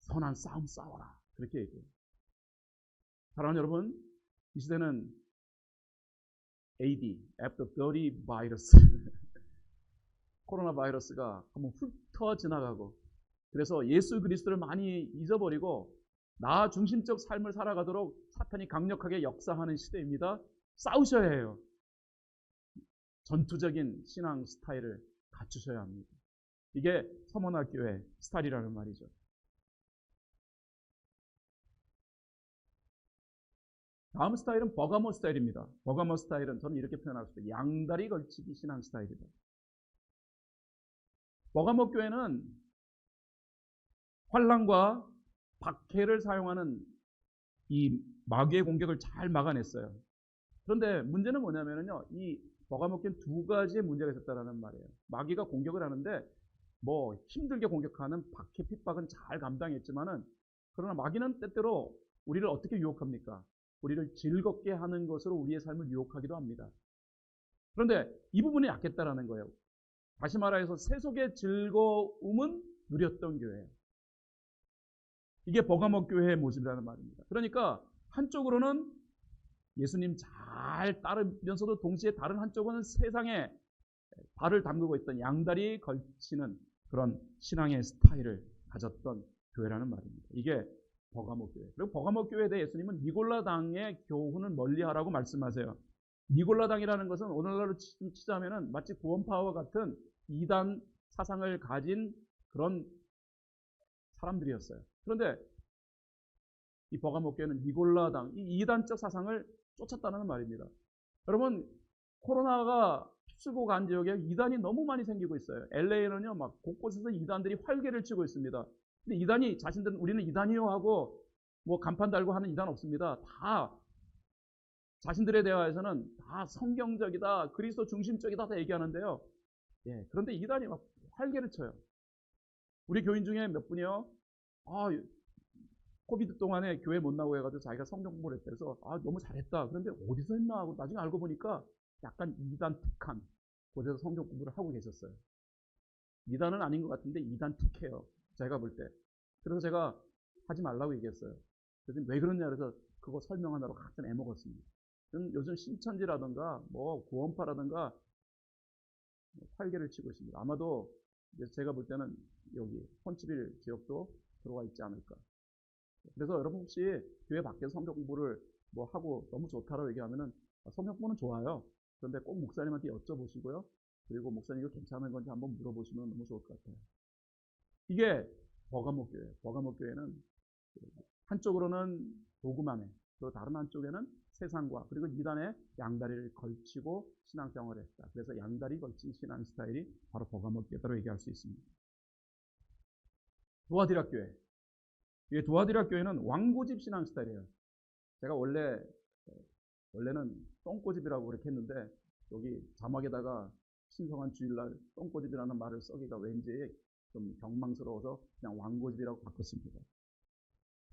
선한 싸움 싸워라. 그렇게 얘기해요. 사랑하는 여러분, 이 시대는 AD, After Dirty Virus, 코로나 바이러스가 한번 훑어 지나가고 그래서 예수 그리스도를 많이 잊어버리고 나 중심적 삶을 살아가도록 사탄이 강력하게 역사하는 시대입니다. 싸우셔야 해요. 전투적인 신앙 스타일을 갖추셔야 합니다. 이게 서문학교의 스타일이라는 말이죠. 다음 스타일은 버가모 스타일입니다. 버가모 스타일은 저는 이렇게 표현하고 싶어요. 양다리 걸치기 신앙 스타일이다. 버가모 교회는 환난과 박해를 사용하는 이 마귀의 공격을 잘 막아냈어요. 그런데 문제는 뭐냐면요. 이 버가모 교회는 두 가지의 문제가 있었다는 말이에요. 마귀가 공격을 하는데 뭐 힘들게 공격하는 박해 핍박은 잘 감당했지만은 그러나 마귀는 때때로 우리를 어떻게 유혹합니까? 우리를 즐겁게 하는 것으로 우리의 삶을 유혹하기도 합니다. 그런데 이 부분이 약했다라는 거예요. 다시 말해서 세속의 즐거움은 누렸던 교회예요. 이게 버가모 교회의 모습이라는 말입니다. 그러니까 한쪽으로는 예수님 잘 따르면서도 동시에 다른 한쪽은 세상에 발을 담그고 있던 양다리 걸치는 그런 신앙의 스타일을 가졌던 교회라는 말입니다. 이게 버가모 교회. 그리고 버가모 교회에 대해 예수님은 니골라당의 교훈을 멀리하라고 말씀하세요. 니골라당이라는 것은 오늘날로 치자면은 마치 구원파와 같은 이단 사상을 가진 그런 사람들이었어요. 그런데 이 버가모 교회는 니골라당, 이 이단적 사상을 쫓았다는 말입니다. 여러분, 코로나가 휩쓸고 간 지역에 이단이 너무 많이 생기고 있어요. LA는요, 막 곳곳에서 이단들이 활개를 치고 있습니다. 근데 이단이 자신들은 우리는 이단이요 하고 뭐 간판 달고 하는 이단 없습니다. 다 자신들의 대화에서는 다 성경적이다, 그리스도 중심적이다 다 얘기하는데요. 예, 그런데 이단이 막 활개를 쳐요. 우리 교인 중에 몇 분이요, 코비드 동안에 교회 못 나오고 해가지고 자기가 성경 공부를 했다. 그래서 너무 잘했다. 그런데 어디서 했나 하고 나중에 알고 보니까 약간 이단 특한 곳에서 성경 공부를 하고 계셨어요. 이단은 아닌 것 같은데 이단 특해요. 제가 볼 때. 그래서 제가 하지 말라고 얘기했어요. 그래서 왜 그러냐 그래서 그거 설명하느라고 가끔 애먹었습니다. 요즘 신천지라든가 뭐 구원파라든가 활개를 치고 있습니다. 아마도 제가 볼 때는 여기 펀치빌 지역도 들어와 있지 않을까. 그래서 여러분 혹시 교회 밖에서 성경 공부를 뭐 하고 너무 좋다라고 얘기하면은 성경 공부는 좋아요. 그런데 꼭 목사님한테 여쭤보시고요. 그리고 목사님 이거 괜찮은 건지 한번 물어보시면 너무 좋을 것 같아요. 이게 버가모 교회. 버가모 교회는 한쪽으로는 도구만에, 그리고 다른 한쪽에는 세상과 그리고 이단의 양다리를 걸치고 신앙생활을 했다. 그래서 양다리 걸친 신앙 스타일이 바로 버가모 교회라고 얘기할 수 있습니다. 두아디라 교회. 이 두아디라 교회는 왕고집 신앙 스타일이에요. 제가 원래는 똥꼬집이라고 그렇게 했는데 여기 자막에다가 신성한 주일날 똥꼬집이라는 말을 써기가 왠지 좀 경망스러워서 그냥 왕고집이라고 바꿨습니다.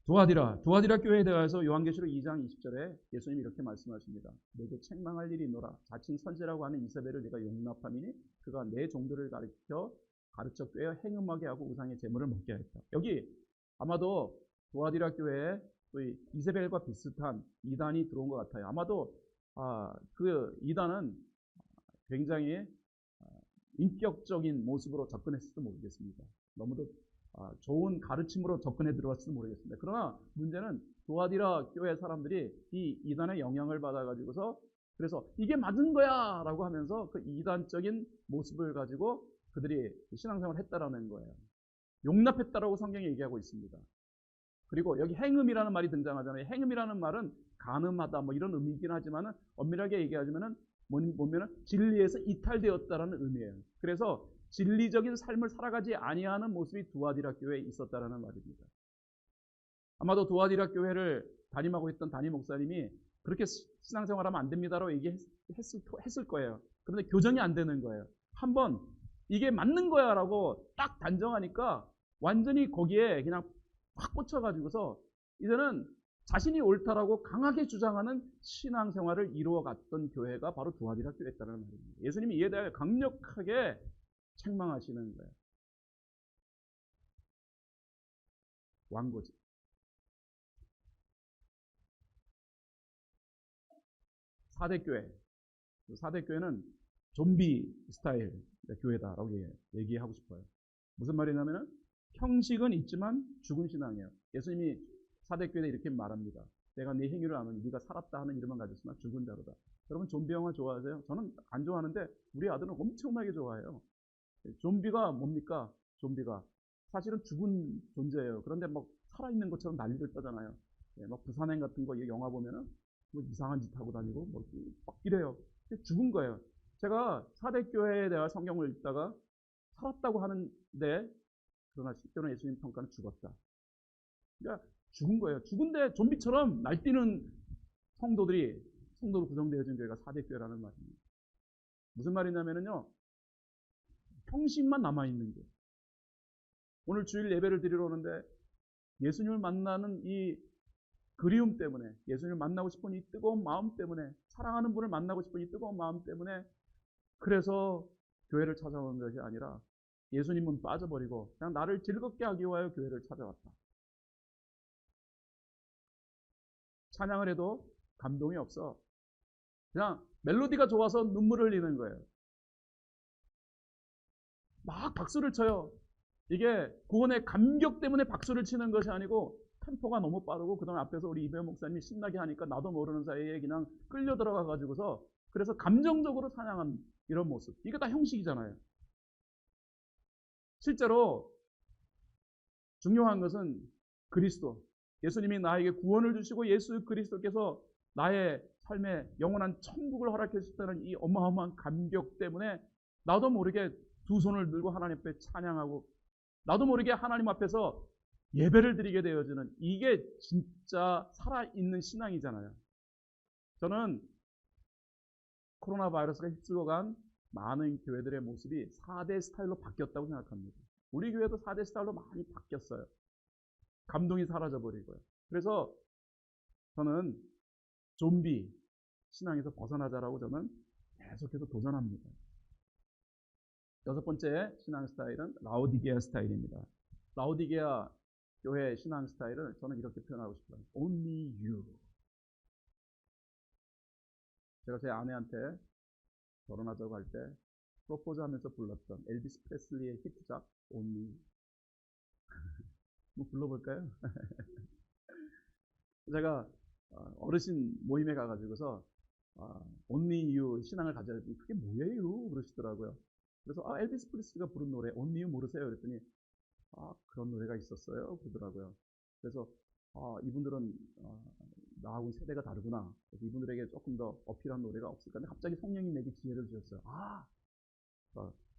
두아디라 교회에 대해서 요한계시록 2장 20절에 예수님이 이렇게 말씀하십니다. 내게 책망할 일이 있노라. 자칭 선지라고 하는 이세벨을 내가 용납함이니 그가 내 종들을 가르쳐 꿰어 행음하게 하고 우상의 제물을 먹게 하였다. 여기 아마도 두아디라 교회에 또 이세벨과 비슷한 이단이 들어온 것 같아요. 아마도 그 이단은 굉장히 인격적인 모습으로 접근했을지도 모르겠습니다. 너무도 좋은 가르침으로 접근해 들어왔을지도 모르겠습니다. 그러나 문제는 두아디라 교회 사람들이 이 이단의 영향을 받아가지고서 그래서 이게 맞은 거야 라고 하면서 그 이단적인 모습을 가지고 그들이 신앙생활을 했다라는 거예요. 용납했다라고 성경이 얘기하고 있습니다. 그리고 여기 행음이라는 말이 등장하잖아요. 행음이라는 말은 간음하다 뭐 이런 의미이긴 하지만 엄밀하게 얘기하자면은 뭐냐면 진리에서 이탈되었다라는 의미예요. 그래서 진리적인 삶을 살아가지 아니하는 모습이 두아디라 교회에 있었다라는 말입니다. 아마도 두아디라 교회를 담임하고 있던 담임 목사님이 그렇게 신앙생활하면 안 됩니다라고 얘기했을 거예요. 그런데 교정이 안 되는 거예요. 한번 이게 맞는 거야라고 딱 단정하니까 완전히 거기에 그냥 확 꽂혀가지고서 이제는 자신이 옳다라고 강하게 주장하는 신앙생활을 이루어갔던 교회가 바로 두아디라 교회였다는 말입니다. 예수님이 이에 대해 강력하게 책망하시는 거예요. 왕고집. 사대교회. 사대교회는 좀비 스타일 교회다라고 얘기하고 싶어요. 무슨 말이냐면은 형식은 있지만 죽은 신앙이에요. 예수님이 사대교회에 이렇게 말합니다. 내가 네 행위를 아노니 네가 살았다 하는 이름만 가졌으나 죽은 자로다. 여러분 좀비 영화 좋아하세요? 저는 안 좋아하는데 우리 아들은 엄청나게 좋아해요. 좀비가 뭡니까? 좀비가 사실은 죽은 존재예요. 그런데 막 살아있는 것처럼 난리를 떠잖아요. 막 부산행 같은 거 영화 보면은 뭐 이상한 짓 하고 다니고 막 이래요. 죽은 거예요. 제가 사대교회에 대한 성경을 읽다가 살았다고 하는데 그러나 실제로 예수님 평가는 죽었다. 그러니까 죽은 거예요. 죽은데 좀비처럼 날뛰는 성도로 구성되어진 교회가 사대교회라는 말입니다. 무슨 말이냐면요. 형식만 남아있는 거예요. 오늘 주일 예배를 드리러 오는데 예수님을 만나는 이 그리움 때문에, 예수님을 만나고 싶은 이 뜨거운 마음 때문에, 사랑하는 분을 만나고 싶은 이 뜨거운 마음 때문에 그래서 교회를 찾아오는 것이 아니라 예수님은 빠져버리고 그냥 나를 즐겁게 하기 위하여 교회를 찾아왔다. 찬양을 해도 감동이 없어. 그냥 멜로디가 좋아서 눈물을 흘리는 거예요. 막 박수를 쳐요. 이게 구원의 감격 때문에 박수를 치는 것이 아니고 템포가 너무 빠르고 그다음에 앞에서 우리 이배우 목사님이 신나게 하니까 나도 모르는 사이에 그냥 끌려 들어가 가지고서 그래서 감정적으로 찬양한 이런 모습. 이게 다 형식이잖아요. 실제로 중요한 것은 그리스도. 예수님이 나에게 구원을 주시고 예수 그리스도께서 나의 삶에 영원한 천국을 허락해 주셨다는 이 어마어마한 감격 때문에 나도 모르게 두 손을 들고 하나님 앞에 찬양하고 나도 모르게 하나님 앞에서 예배를 드리게 되어지는 이게 진짜 살아있는 신앙이잖아요. 저는 코로나 바이러스가 휩쓸고 간 많은 교회들의 모습이 4대 스타일로 바뀌었다고 생각합니다. 우리 교회도 4대 스타일로 많이 바뀌었어요. 감동이 사라져버리고요. 그래서 저는 좀비 신앙에서 벗어나자라고 저는 계속해서 도전합니다. 6번째 신앙 스타일은 라오디게아 스타일입니다. 라오디게아 교회 신앙 스타일을 저는 이렇게 표현하고 싶어요. Only you. 제가 제 아내한테 결혼하자고 할 때 프로포즈하면서 불렀던 엘비스 프레슬리의 히트작 Only You. 한번 불러볼까요? 제가 어르신 모임에 가가지고서 Only You 신앙을 가져야 되더니 그게 뭐예요? 그러시더라고요. 그래서 엘비스 프레슬리가 부른 노래 Only You 모르세요? 그랬더니 그런 노래가 있었어요? 그러더라고요. 그래서 이분들은 나하고 세대가 다르구나. 그래서 이분들에게 조금 더 어필한 노래가 없을까? 근데 갑자기 성령이 내게 지혜를 주셨어요.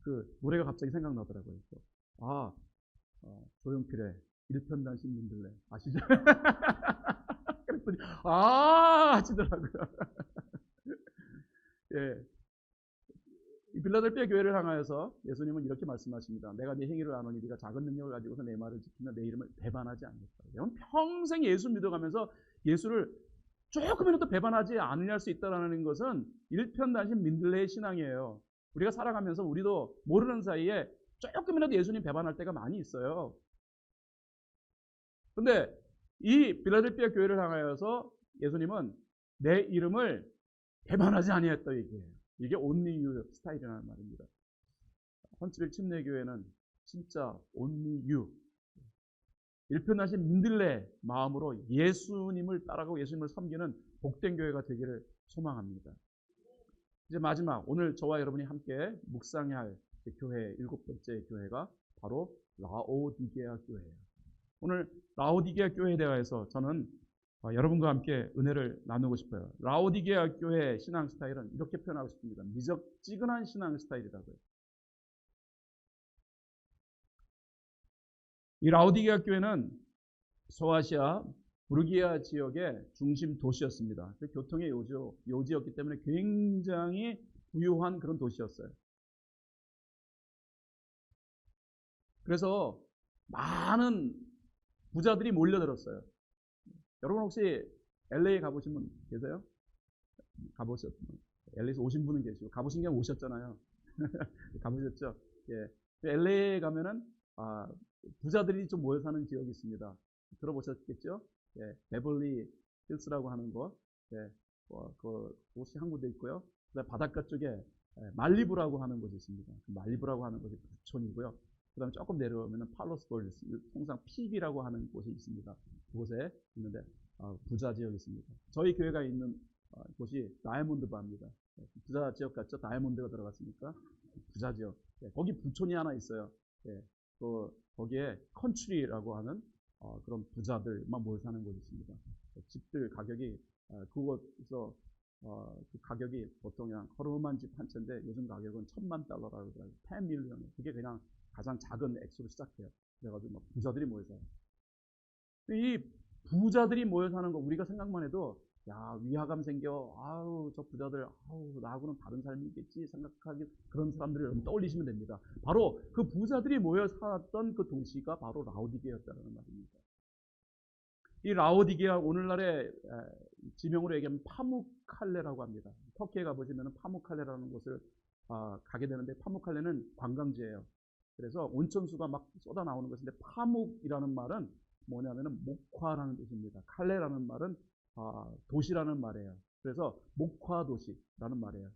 그 노래가 갑자기 생각나더라고요. 조용필의 일편단심 민들레 아시죠? 그랬더니 하시더라고요. 예. 이 빌라델피아 교회를 향하여서 예수님은 이렇게 말씀하십니다. 내가 네 행위를 아노니 네가 작은 능력을 가지고서 내 말을 지키면 내 이름을 배반하지 않겠다. 여러분 평생 예수 믿어가면서 예수를 조금이라도 배반하지 않으려 할 수 있다는 것은 일편단심 민들레의 신앙이에요. 우리가 살아가면서 우리도 모르는 사이에 조금이라도 예수님 배반할 때가 많이 있어요. 그런데 이 빌라델피아 교회를 향하여서 예수님은 내 이름을 배반하지 아니했다 얘기해요. 이게 only you 스타일이라는 말입니다. 헌츠빌 침례교회는 진짜 only you. 일편하신 민들레 마음으로 예수님을 따라가고 예수님을 섬기는 복된 교회가 되기를 소망합니다. 이제 마지막 오늘 저와 여러분이 함께 묵상해야 할 교회 7번째 교회가 바로 라오디게아 교회예요. 오늘 라오디게아 교회에 대해서 저는 여러분과 함께 은혜를 나누고 싶어요. 라오디게아 교회의 신앙 스타일은 이렇게 표현하고 싶습니다. 미적지근한 신앙 스타일이라고요. 이 라오디게아 교회는 소아시아 부르기아 지역의 중심 도시였습니다. 교통의 요지였기 때문에 굉장히 부유한 그런 도시였어요. 그래서 많은 부자들이 몰려들었어요. 여러분 혹시 LA 가보신 분 계세요? 가보셨죠? LA에서 오신 분은 계시고 가보신 게 오셨잖아요. 가보셨죠? 예. LA에 가면은 부자들이 좀 모여 사는 지역이 있습니다. 들어보셨겠죠? 예. 베벌리 힐스라고 하는 곳, 예. 그곳이 한 군데 있고요. 그다음 바닷가 쪽에 말리부라고 하는 곳이 있습니다. 그 말리부라고 하는 곳이 부촌이고요. 그다음에 조금 내려오면은 팔로스 골드스, 통상 PB라고 하는 곳이 있습니다. 그곳에 있는데 부자 지역이 있습니다. 저희 교회가 있는 곳이 다이아몬드 바입니다. 부자 지역 같죠? 다이아몬드가 들어갔으니까 부자 지역. 거기 부촌이 하나 있어요. 거기에 컨트리라고 하는 그런 부자들만 모여 사는 곳이 있습니다. 집들 가격이 그곳에서 그 가격이 보통 그냥 허름한 집 한 채인데 요즘 가격은 $10,000,000라고 그러더라고요. 10 밀리언. 그게 그냥 가장 작은 액수로 시작해요. 그래가지고 막 부자들이 모여 사요. 이 부자들이 모여 사는 거 우리가 생각만 해도 위화감 생겨. 저 부자들 나하고는 다른 삶이 있겠지 생각하기 그런 사람들을 여러분 떠올리시면 됩니다. 바로 그 부자들이 모여 살았던 그 도시가 바로 라오디게아였다는 말입니다. 이 라오디게아 오늘날의 지명으로 얘기하면 파묵칼레라고 합니다. 터키에 가보시면 파묵칼레라는 곳을 가게 되는데 파묵칼레는 관광지예요. 그래서 온천수가 막 쏟아 나오는 것인데 파묵이라는 말은 뭐냐면은 목화라는 뜻입니다. 칼레라는 말은 도시라는 말이에요. 그래서 목화 도시라는 말이에요.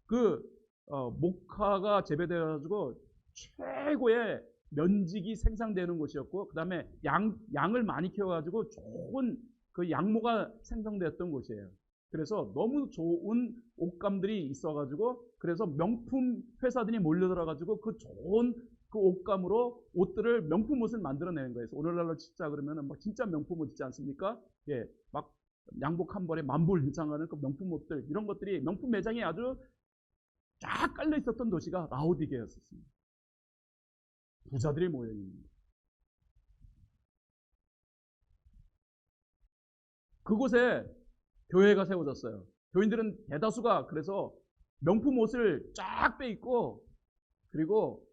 그 목화가 재배되어가지고 최고의 면직이 생산되는 곳이었고, 그 다음에 양을 많이 키워가지고 좋은 그 양모가 생성되었던 곳이에요. 그래서 너무 좋은 옷감들이 있어가지고, 그래서 명품 회사들이 몰려들어가지고 그 좋은 그 옷감으로 옷들을 명품 옷을 만들어내는 거예요. 오늘날로 진짜 그러면은 막 진짜 명품 옷 있지 않습니까? 예, 막 양복 한 벌에 만불 이상하는 그 명품 옷들, 이런 것들이 명품 매장이 아주 쫙 깔려 있었던 도시가 라오디게였습니다. 부자들이 모여 있는 거예요. 그곳에 교회가 세워졌어요. 교인들은 대다수가 그래서 명품 옷을 쫙 빼입고, 그리고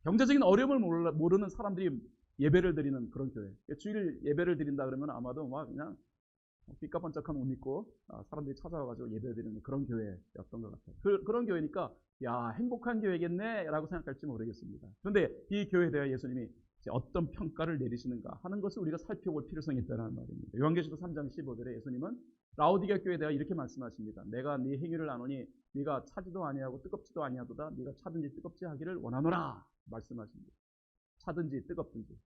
경제적인 어려움을 모르는 사람들이 예배를 드리는 그런 교회. 주일 예배를 드린다 그러면 아마도 막 그냥 삐까번쩍한 옷 입고 사람들이 찾아와가지고 예배 드리는 그런 교회였던 것 같아요. 그런 교회니까 야, 행복한 교회겠네 라고 생각할지 모르겠습니다. 그런데 이 교회에 대해 예수님이 어떤 평가를 내리시는가 하는 것을 우리가 살펴볼 필요성이 있다는 말입니다. 요한계시록 3장 15절에 예수님은 라오디게아 교회에 대해 이렇게 말씀하십니다. 내가 네 행위를 아노니 네가 차지도 아니하고 뜨겁지도 아니하도다. 네가 차든지 뜨겁지 하기를 원하노라 말씀하십니다. 차든지 뜨겁든지.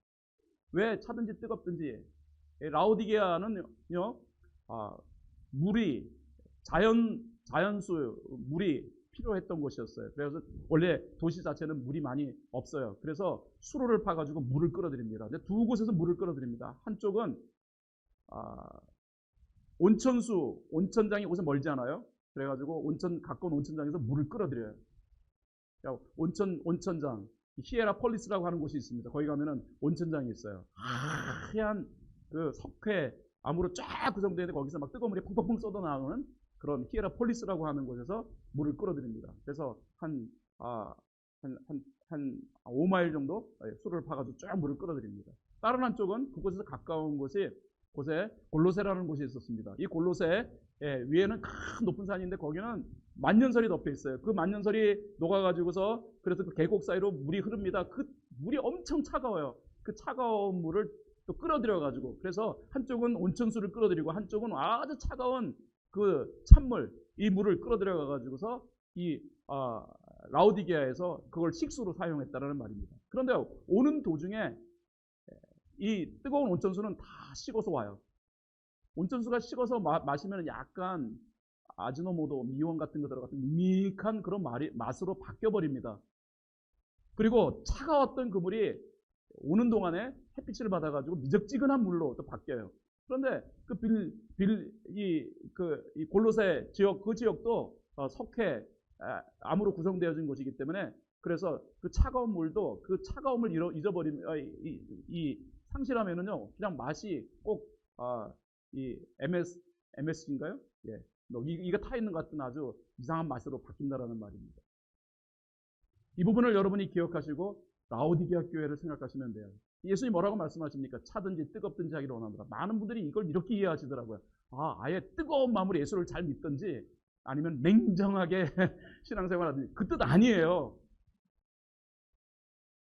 왜 차든지 뜨겁든지? 라오디게아는요, 물이 자연수 물이 필요했던 곳이었어요. 그래서 원래 도시 자체는 물이 많이 없어요. 그래서 수로를 파가지고 물을 끌어들입니다. 근데 두 곳에서 물을 끌어들입니다. 한쪽은 온천장이 곳에 멀지 않아요. 그래가지고 가까운 온천장에서 물을 끌어들여요. 온천장, 히에라폴리스라고 하는 곳이 있습니다. 거기 가면은 온천장이 있어요. 하얀 그 석회암으로 쫙 구성되어 있는데 거기서 막 뜨거운 물이 펑펑펑 쏟아 나오는 그런 히에라폴리스라고 하는 곳에서 물을 끌어들입니다. 그래서 한 5마일 정도 수로를 파가지고 쫙 물을 끌어들입니다. 다른 한쪽은 그곳에서 가까운 곳에 골로새라는 곳이 있었습니다. 이 골로새 위에는 큰 높은 산인데 거기는 만년설이 덮여 있어요. 그 만년설이 녹아가지고서 그래서 그 계곡 사이로 물이 흐릅니다. 그 물이 엄청 차가워요. 그 차가운 물을 또 끌어들여가지고, 그래서 한쪽은 온천수를 끌어들이고 한쪽은 아주 차가운 그 찬물, 이 물을 끌어들여가지고서 이 라오디게아에서 그걸 식수로 사용했다는 말입니다. 그런데 오는 도중에 이 뜨거운 온천수는 다 식어서 와요. 온천수가 식어서 마시면 약간 아지노모토, 미원 같은 거 들어가서 밋밋한 그런 맛으로 바뀌어버립니다. 그리고 차가웠던 그 물이 오는 동안에 햇빛을 받아가지고 미적지근한 물로 또 바뀌어요. 그런데 이 골로새 지역, 그 지역도 석회암으로 구성되어진 곳이기 때문에, 그래서 그 차가운 물도 그 차가움을 상실하면은요, 그냥 맛이 꼭 이 MSG인가요? 예, 이가 타 있는 것 같은 아주 이상한 맛으로 바뀐다라는 말입니다. 이 부분을 여러분이 기억하시고 라오디게아 교회를 생각하시면 돼요. 예수님이 뭐라고 말씀하십니까? 차든지 뜨겁든지 하기를 원하노라. 많은 분들이 이걸 이렇게 이해하시더라고요. 아예 뜨거운 마음으로 예수를 잘 믿든지 아니면 냉정하게 신앙생활 하든지, 그 뜻 아니에요.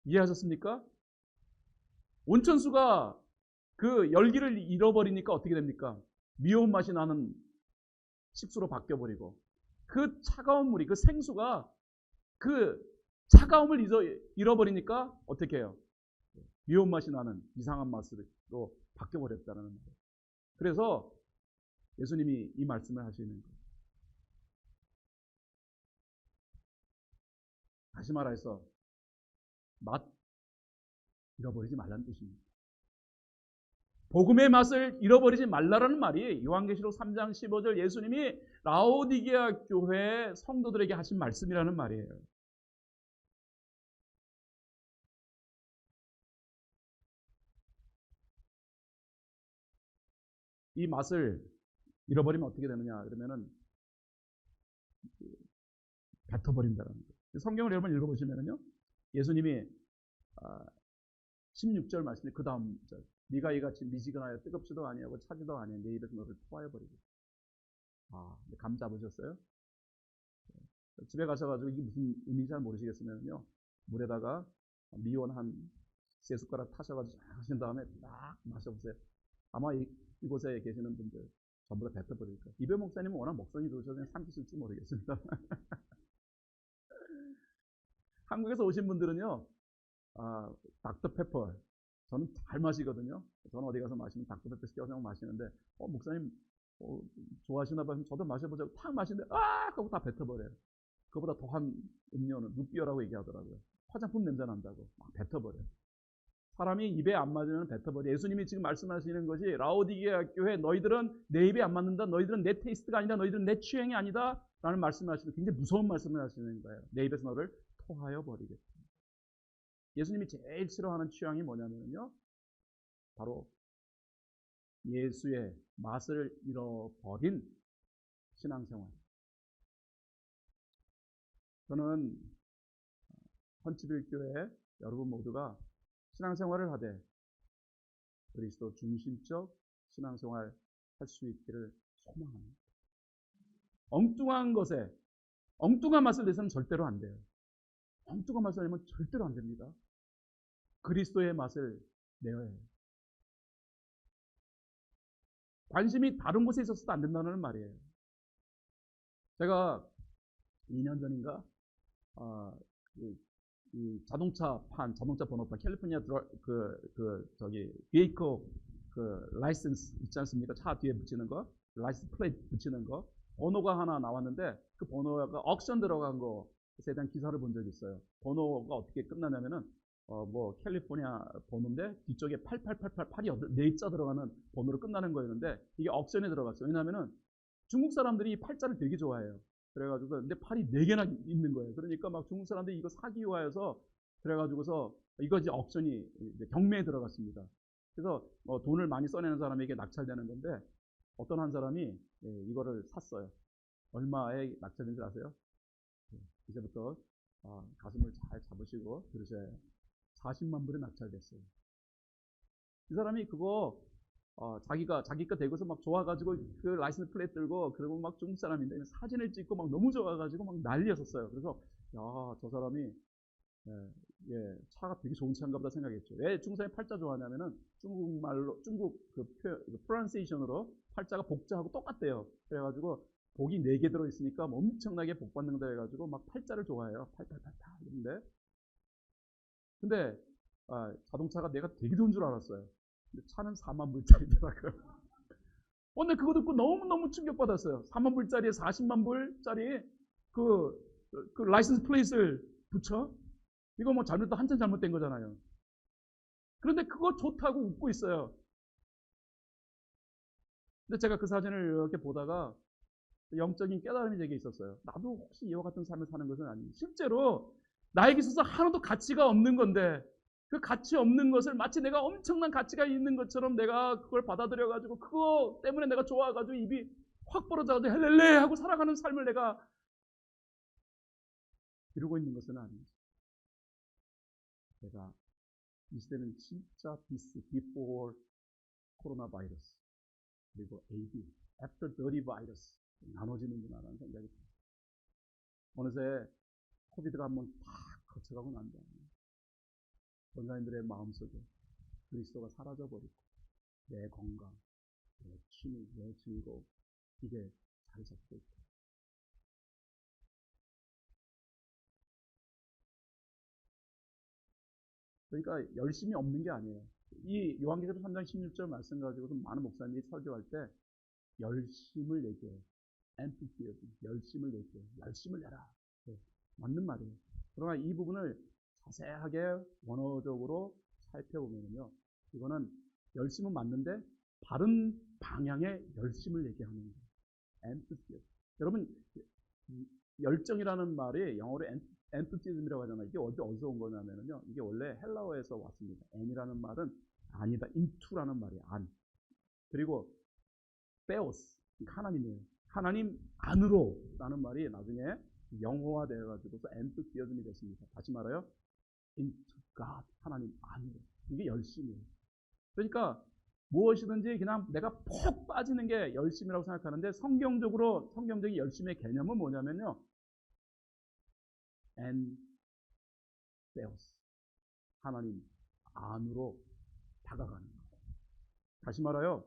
이해하셨습니까? 온천수가 그 열기를 잃어버리니까 어떻게 됩니까? 미운 맛이 나는 식수로 바뀌어버리고, 그 차가운 물이, 그 생수가 그 차가움을 잃어버리니까 어떻게 해요? 미운 맛이 나는 이상한 맛으로 바뀌어버렸다는 거예요. 그래서 예수님이 이 말씀을 하시는 거예요. 다시 말해서 맛 잃어버리지 말라는 뜻입니다. 복음의 맛을 잃어버리지 말라라는 말이 요한계시록 3장 15절 예수님이 라오디게아 교회 성도들에게 하신 말씀이라는 말이에요. 이 맛을 잃어버리면 어떻게 되느냐 그러면은 뱉어버린다는 거예요. 성경을 여러분 읽어보시면은요, 예수님이 16절 말씀에 그 다음 절, 네가 이같이 미지근하여 뜨겁지도 아니하고 차지도 아니하여 내 입에서 너를 토하여 버리고. 감 잡으셨어요? 집에 가셔가지고 이게 무슨 의미인지 잘 모르시겠으면요. 물에다가 미원 한 3숟가락 타셔가지고 쫙 하신 다음에 딱 마셔보세요. 아마 이곳에 계시는 분들 전부 다 뱉어버릴 거예요. 이배 목사님은 워낙 먹성이 좋으셔서 그냥 삼키실지 모르겠습니다. 한국에서 오신 분들은요, 닥터페퍼. 저는 잘 마시거든요. 저는 어디 가서 마시면 닥터페퍼 시켜서 마시는데, 목사님, 좋아하시나 봐요. 저도 마셔보자고 탁 마시는데, 하고 다 뱉어버려요. 그거보다 더한 음료는 루비어라고 얘기하더라고요. 화장품 냄새 난다고. 막 뱉어버려요. 사람이 입에 안 맞으면 뱉어버려. 예수님이 지금 말씀하시는 것이 라오디게아 교회 너희들은 내 입에 안 맞는다. 너희들은 내 테이스트가 아니다. 너희들은 내 취향이 아니다. 라는 말씀을 하시는 굉장히 무서운 말씀을 하시는 거예요. 내 입에서 너를 토하여 버리겠다. 예수님이 제일 싫어하는 취향이 뭐냐면요. 바로 예수의 맛을 잃어버린 신앙생활. 저는 헌치빌교회 여러분 모두가 신앙생활을 하되 그리스도 중심적 신앙생활 할 수 있기를 소망합니다. 엉뚱한 것에 엉뚱한 맛을 내서는 절대로 안 돼요. 엉뚱한 맛을 내면 절대로 안 됩니다. 그리스도의 맛을 내어야 해요. 관심이 다른 곳에 있어서도 안 된다는 말이에요. 제가 2년 전인가 이 자동차 번호판 캘리포니아 베이커 라이센스 있지 않습니까? 차 뒤에 붙이는 거, 라이센스 플레이트 붙이는 거, 번호가 하나 나왔는데 그 번호가 옥션 들어간 것에 대한 기사를 본 적이 있어요. 번호가 어떻게 끝나냐면은 캘리포니아 번호인데 뒤쪽에 8888 4자 들어가는 번호로 끝나는 거였는데 이게 옥션에 들어갔어요. 왜냐하면은 중국 사람들이 이 8자를 되게 좋아해요. 그래가지고 근데 팔이 4개나 있는 거예요. 그러니까 막 중국 사람들이 이거 사기 위하여서 그래가지고서 이거 이제 옥션이 이제 경매에 들어갔습니다. 그래서 돈을 많이 써내는 사람에게 낙찰되는 건데 어떤 한 사람이 이거를 샀어요. 얼마에 낙찰된지 아세요? 이제부터 가슴을 잘 잡으시고 들으셔야 해요. 40만 불에 낙찰됐어요. 이 사람이 그거 자기가 되고서 막 좋아가지고 그 라이센스 플레이트 들고 그리고 막 중국 사람인데 사진을 찍고 막 너무 좋아가지고 막 난리였었어요. 그래서 저 사람이 차가 되게 좋은 차인가 보다 생각했죠. 왜 중국 사람이 팔자 좋아하냐면은 중국말로 중국 프로넌세이션으로 팔자가 복자하고 똑같대요. 그래가지고 복이 4개 들어있으니까 엄청나게 복 받는다 해가지고 막 팔자를 좋아해요. 8888 이런데. 근데 자동차가 내가 되게 좋은 줄 알았어요. 근데 차는 4만 불짜리더라고요. 근데 그거 듣고 너무너무 충격받았어요. 4만 불짜리에 40만 불짜리 그 라이센스 플레이트를 붙여? 이거 뭐 한참 잘못된 거잖아요. 그런데 그거 좋다고 웃고 있어요. 근데 제가 그 사진을 이렇게 보다가 영적인 깨달음이 제게 있었어요. 나도 혹시 이와 같은 삶을 사는 것은 아닌지. 실제로 나에게 있어서 하나도 가치가 없는 건데 그 가치 없는 것을 마치 내가 엄청난 가치가 있는 것처럼 내가 그걸 받아들여가지고 그거 때문에 내가 좋아가지고 입이 확 벌어져가지고 헬렐레 하고 살아가는 삶을 내가 이루고 있는 것은 아닌지. 내가 이 시대는 진짜 before 코로나 바이러스 그리고 AD, after dirty virus 나눠지는구나라는 생각이 듭니다. 어느새 코비드가 한번 탁 거쳐가고 난 다음에 전사님들의 마음속에 그리스도가 사라져버리고 내 건강, 내 취미, 내 즐거움 이게 자리 잡고 있다. 그러니까 열심이 없는 게 아니에요. 이 요한계시록 3장 16절 말씀 가지고서 많은 목사님이 설교할 때 열심을 얘기해요. enthusiasm, 열심을 얘기해요. 열심을 내라. 네, 맞는 말이에요. 그러나 이 부분을 자세하게 원어적으로 살펴보면요. 이거는 열심은 맞는데 바른 방향의 열심을 얘기하는 거예요. enthusiasm. 여러분 열정이라는 말이 영어로 enthusiasm이라고 하잖아요. 이게 어디서 온 거냐면요. 이게 원래 헬라어에서 왔습니다. N이라는 말은 아니다. into라는 말이에요. 안. 그리고 theos, 하나님이에요. 하나님 안으로 라는 말이 나중에 영어화 되어가지고서 enthusiasm이 됐습니다. 다시 말해요. into God, 하나님 안으로. 이게 열심이에요. 그러니까 무엇이든지 그냥 내가 푹 빠지는 게 열심이라고 생각하는데 성경적인 열심의 개념은 뭐냐면요. and theos. 하나님 안으로 다가가는 것. 다시 말하여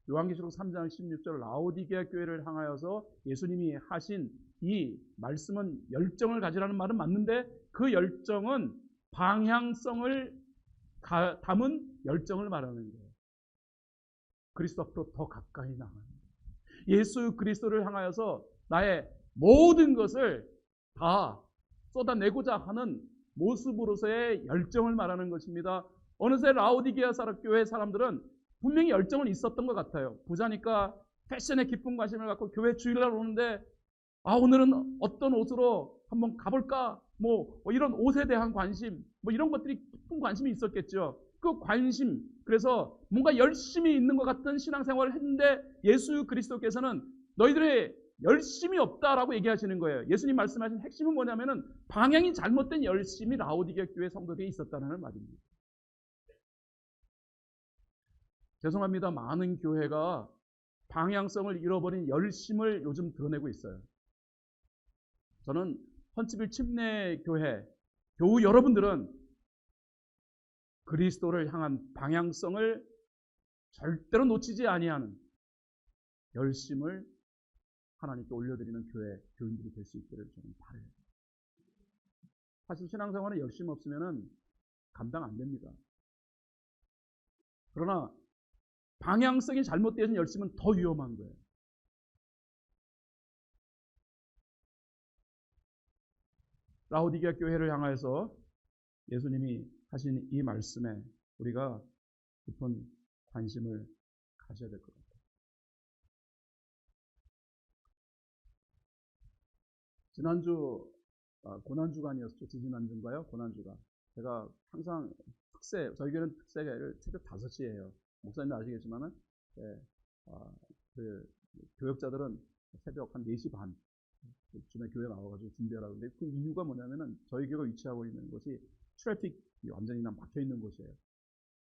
요한계시록 3장 16절 라오디게아 교회를 향하여서 예수님이 하신 이 말씀은 열정을 가지라는 말은 맞는데 그 열정은 방향성을 담은 열정을 말하는 거예요. 그리스도 앞으로 더 가까이 나가는 거예요. 예수 그리스도를 향하여서 나의 모든 것을 다 쏟아내고자 하는 모습으로서의 열정을 말하는 것입니다. 어느새 라오디게아 교회 사람들은 분명히 열정은 있었던 것 같아요. 부자니까 패션에 깊은 관심을 갖고 교회 주일날 오는데 오늘은 어떤 옷으로 한번 가볼까? 뭐 이런 옷에 대한 관심, 뭐 이런 것들이 깊은 관심이 있었겠죠. 그 관심, 그래서 뭔가 열심히 있는 것 같은 신앙생활을 했는데 예수 그리스도께서는 너희들의 열심이 없다라고 얘기하시는 거예요. 예수님 말씀하신 핵심은 뭐냐면은 방향이 잘못된 열심이 라오디게아 교회 성도들이 있었다는 말입니다. 죄송합니다. 많은 교회가 방향성을 잃어버린 열심을 요즘 드러내고 있어요. 저는 헌치빌 침례교회 교우 여러분들은 그리스도를 향한 방향성을 절대로 놓치지 아니하는 열심을 하나님께 올려드리는 교회 교인들이 될 수 있기를 저는 바라요. 사실 신앙생활에 열심 없으면 감당 안 됩니다. 그러나 방향성이 잘못되어진 열심은 더 위험한 거예요. 라오디게아 교회를 향하여서 예수님이 하신 이 말씀에 우리가 깊은 관심을 가져야 될 것 같아요. 지난주 고난주간이었죠. 지지난주인가요? 고난주간. 제가 항상 저희 교회는 특세를 새벽 5시에 해요. 목사님도 아시겠지만은 그 교역자들은 새벽 한 4시 반 쯤에 교회 나와가지고 준비하라고 하는데 그 이유가 뭐냐면은 저희 교회가 위치하고 있는 곳이 트래픽이 완전히 막혀 있는 곳이에요.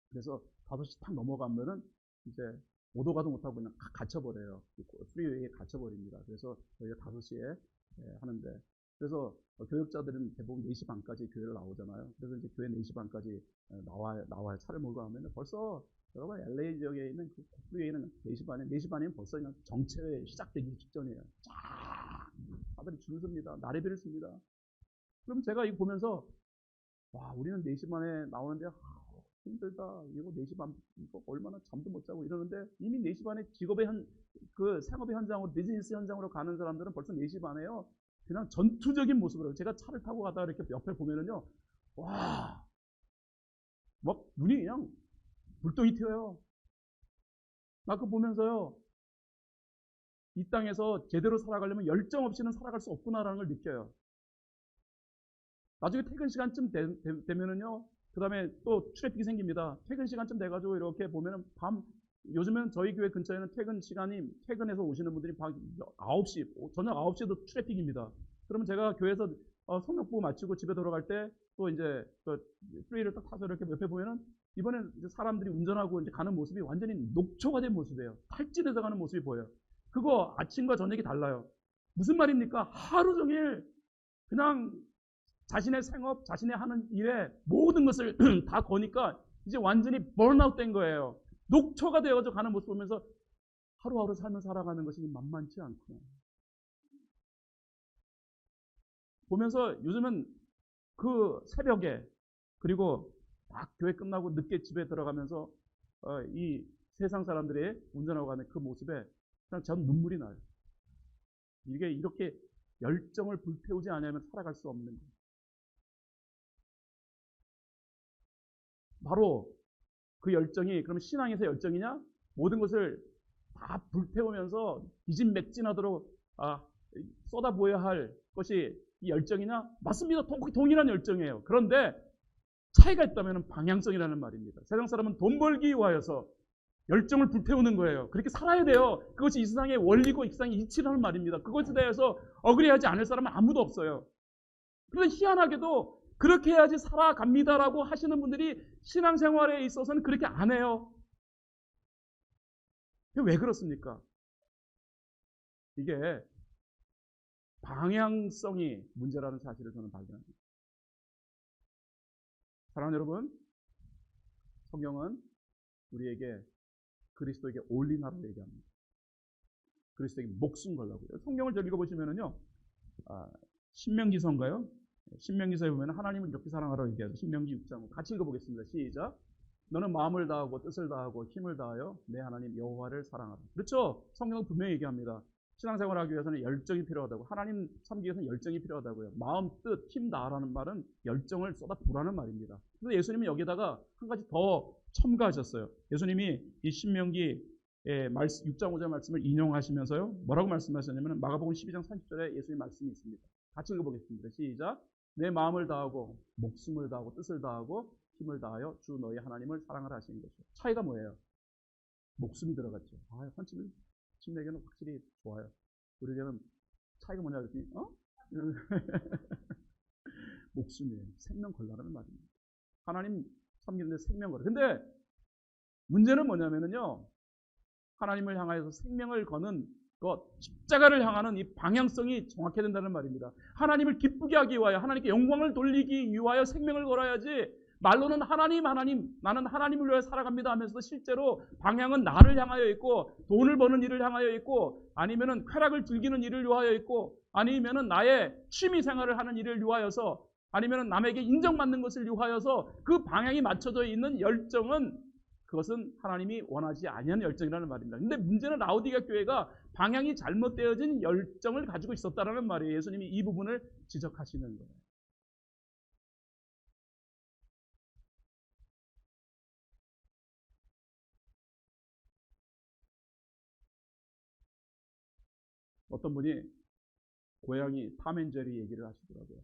그래서 5시 딱 넘어가면은 이제 오도 가도 못하고 그냥 갇혀버려요. 프리웨이에 갇혀버립니다. 그래서 저희가 5시에 하는데, 그래서 교역자들은 대부분 4시 반까지 교회를 나오잖아요. 그래서 이제 교회 4시 반까지 나와요. 차를 몰고 가면 벌써 여러분 LA 지역에 있는 그 프리웨이는 4시 반이면 벌써 그냥 정체 시작되기 직전이에요. 쫙 사람들이 줄을 섭니다. 나래비를 씁니다. 그럼 제가 이거 보면서 와, 우리는 4시 반에 나오는데 힘들다. 이거 4시 반 이거 얼마나 잠도 못 자고 이러는데 이미 4시 반에 그 생업의 현장으로 비즈니스 현장으로 가는 사람들은 벌써 4시 반에요. 그냥 전투적인 모습으로 제가 차를 타고 가다가 이렇게 옆에 보면은요. 와. 막 눈이 그냥 불똥이 튀어요. 나 그거 보면서요. 이 땅에서 제대로 살아가려면 열정 없이는 살아갈 수 없구나라는 걸 느껴요. 나중에 퇴근 시간쯤 되면은요. 그 다음에 또 트래픽이 생깁니다. 퇴근 시간쯤 돼가지고 이렇게 보면은 요즘은 저희 교회 근처에는 퇴근해서 오시는 분들이 밤 9시, 저녁 9시에도 트래픽입니다. 그러면 제가 교회에서 성역부 마치고 집에 돌아갈 때 또 이제 프레이를 딱 타서 이렇게 옆에 보면은 이번엔 이제 사람들이 운전하고 이제 가는 모습이 완전히 녹초가 된 모습이에요. 탈진해서 가는 모습이 보여요. 그거 아침과 저녁이 달라요. 무슨 말입니까? 하루 종일 그냥 자신의 생업, 자신의 하는 일에 모든 것을 다 거니까 이제 완전히 번아웃 된 거예요. 녹초가 되어서 가는 모습 보면서 하루하루 삶을 살아가는 것이 만만치 않구나. 보면서 요즘은 그 새벽에 그리고 막 교회 끝나고 늦게 집에 들어가면서 이 세상 사람들이 운전하고 가는 그 모습에 그냥 전 눈물이 나요. 이게 이렇게 열정을 불태우지 않으면 살아갈 수 없는 거예요. 바로 그 열정이 그럼 신앙에서 열정이냐? 모든 것을 다 불태우면서 기진맥진하도록 쏟아부어야 할 것이 이 열정이냐? 맞습니다. 동일한 열정이에요. 그런데 차이가 있다면 방향성이라는 말입니다. 세상 사람은 돈 벌기 위하여서 열정을 불태우는 거예요. 그렇게 살아야 돼요. 그것이 이 세상의 원리고 이 세상의 이치라는 말입니다. 그것에 대해서 억울해하지 않을 사람은 아무도 없어요. 그런데 희한하게도 그렇게 해야지 살아갑니다라고 하시는 분들이 신앙생활에 있어서는 그렇게 안 해요. 왜 그렇습니까? 이게 방향성이 문제라는 사실을 저는 발견합니다. 사랑하는 여러분, 성경은 우리에게 그리스도에게 올인하라고 얘기합니다. 그리스도에게 목숨 걸라고요. 성경을 좀 읽어보시면은요, 신명기서인가요? 신명기서에 보면 하나님을 이렇게 사랑하라고 얘기하죠. 신명기 6장 같이 읽어보겠습니다. 시작. 너는 마음을 다하고 뜻을 다하고 힘을 다하여 내 하나님 여호와를 사랑하라. 그렇죠? 성경은 분명히 얘기합니다. 신앙생활을 하기 위해서는 열정이 필요하다고, 하나님 섬기기 위해서는 열정이 필요하다고요. 마음, 뜻, 힘 다하라는 말은 열정을 쏟아부으라는 말입니다. 그래서 예수님이 여기다가 한 가지 더 첨가하셨어요. 예수님이 이 신명기 6장 5절 말씀을 인용하시면서요, 뭐라고 말씀하셨냐면 마가복음 12장 30절에 예수님 말씀이 있습니다. 같이 읽어보겠습니다. 시작. 내 마음을 다하고 목숨을 다하고 뜻을 다하고 힘을 다하여 주 너희 하나님을 사랑하라 하시는 것이죠. 차이가 뭐예요? 목숨이 들어갔죠. 헌침 침례교는 확실히 좋아요. 우리에게는 차이가 뭐냐 그랬더니 목숨이에요. 생명 걸라는 말입니다. 하나님 섬기는데 생명 걸어. 근데 문제는 뭐냐면요, 하나님을 향하여서 생명을 거는 것, 십자가를 향하는 이 방향성이 정확해야 된다는 말입니다. 하나님을 기쁘게 하기 위하여, 하나님께 영광을 돌리기 위하여 생명을 걸어야지, 말로는 하나님 나는 하나님을 위해 살아갑니다 하면서도 실제로 방향은 나를 향하여 있고, 돈을 버는 일을 향하여 있고, 아니면은 쾌락을 즐기는 일을 위하여 있고, 아니면은 나의 취미 생활을 하는 일을 위하여서, 아니면은 남에게 인정받는 것을 위하여서 그 방향이 맞춰져 있는 열정은, 그것은 하나님이 원하지 아니하는 열정이라는 말입니다. 근데 문제는 라오디게아 교회가 방향이 잘못되어진 열정을 가지고 있었다라는 말이에요. 예수님이 이 부분을 지적하시는 거예요. 어떤 분이 고양이 탐앤제리 얘기를 하시더라고요.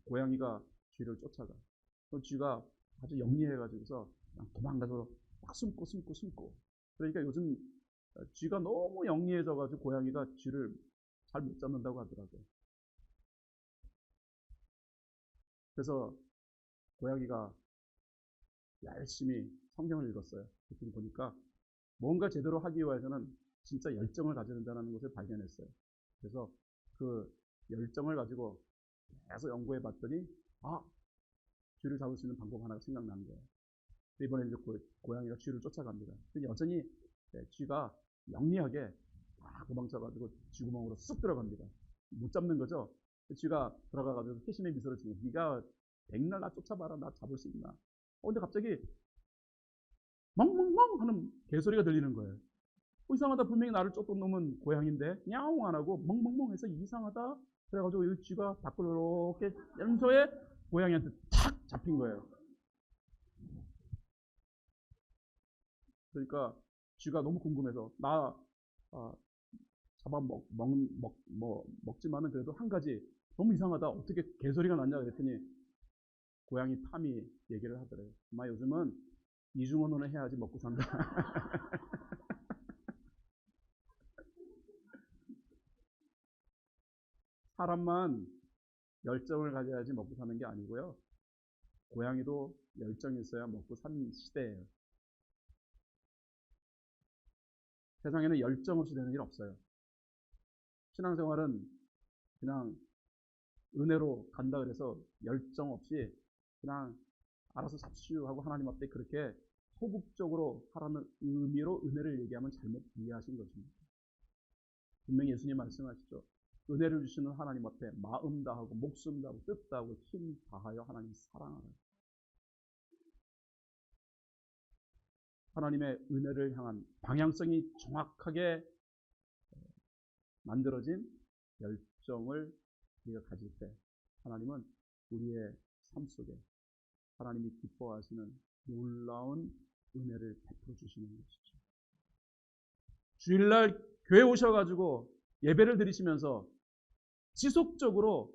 고양이가 쥐를 쫓아가. 그 쥐가 아주 영리해가지고서 그냥 도망가서 막 숨고. 그러니까 요즘 쥐가 너무 영리해져가지고 고양이가 쥐를 잘 못 잡는다고 하더라고요. 그래서 고양이가 열심히 성경을 읽었어요. 그랬더니 보니까 뭔가 제대로 하기 위해서는 진짜 열정을 가져야 된다는 것을 발견했어요. 그래서 그 열정을 가지고 계속 연구해 봤더니 쥐를 잡을 수 있는 방법 하나가 생각나는 거예요. 이번에 이제 고양이가 쥐를 쫓아갑니다. 근데 여전히 쥐가 영리하게 막 도망쳐가지고 쥐구멍으로 쑥 들어갑니다. 못 잡는 거죠. 쥐가 들어가가지고 회심의 미소를 지고, 네가 백날 나 쫓아봐라, 나 잡을 수 있나. 근데 갑자기 멍멍멍 하는 개소리가 들리는 거예요. 이상하다, 분명히 나를 쫓던 놈은 고양인데 야옹 안 하고 멍멍멍 해서 이상하다. 그래가지고 이 쥐가 밖으로 이렇게 연소에 고양이한테 탁 잡힌 거예요. 그러니까 쥐가 너무 궁금해서 나 잡아 먹지만은 그래도 한 가지 너무 이상하다, 어떻게 개소리가 났냐 그랬더니 고양이 탐이 얘기를 하더래요. 엄마, 요즘은 이중언어는 해야지 먹고 산다. 사람만 열정을 가져야지 먹고 사는 게 아니고요, 고양이도 열정이 있어야 먹고 사는 시대예요. 세상에는 열정 없이 되는 일 없어요. 신앙생활은 그냥 은혜로 간다 그래서 열정 없이 그냥 알아서 잡시오 하고 하나님 앞에 그렇게 소극적으로 하라는 의미로 은혜를 얘기하면 잘못 이해하신 것입니다. 분명히 예수님 말씀하시죠. 은혜를 주시는 하나님 앞에 마음 다하고 목숨 다하고 뜻 다하고 힘 다하여 하나님 사랑하라. 하나님의 은혜를 향한 방향성이 정확하게 만들어진 열정을 우리가 가질 때 하나님은 우리의 삶 속에 하나님이 기뻐하시는 놀라운 은혜를 베풀어 주시는 것이죠. 주일날 교회 오셔가지고 예배를 드리시면서 지속적으로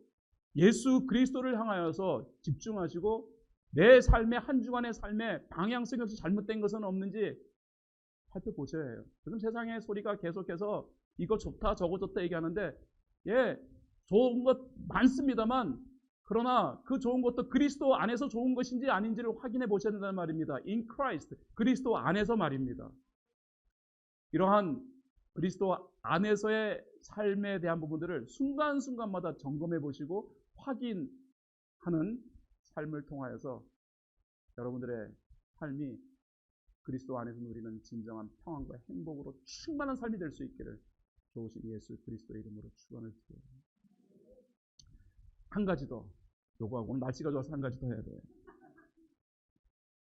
예수 그리스도를 향하여서 집중하시고 내 삶의 한 주간의 삶의 방향성이 없이 잘못된 것은 없는지 살펴보셔야 해요. 요즘 세상의 소리가 계속해서 이거 좋다 저거 좋다 얘기하는데, 좋은 것 많습니다만, 그러나 그 좋은 것도 그리스도 안에서 좋은 것인지 아닌지를 확인해 보셔야 된다는 말입니다. In Christ, 그리스도 안에서 말입니다. 이러한 그리스도 안에서의 삶에 대한 부분들을 순간순간마다 점검해 보시고 확인하는 삶을 통하여서 여러분들의 삶이 그리스도 안에서 누리는 진정한 평안과 행복으로 충만한 삶이 될 수 있기를 좋으신 예수 그리스도의 이름으로 축원을 드립니다. 한 가지 더 요구하고, 오늘 날씨가 좋아서 한 가지 더 해야 돼요.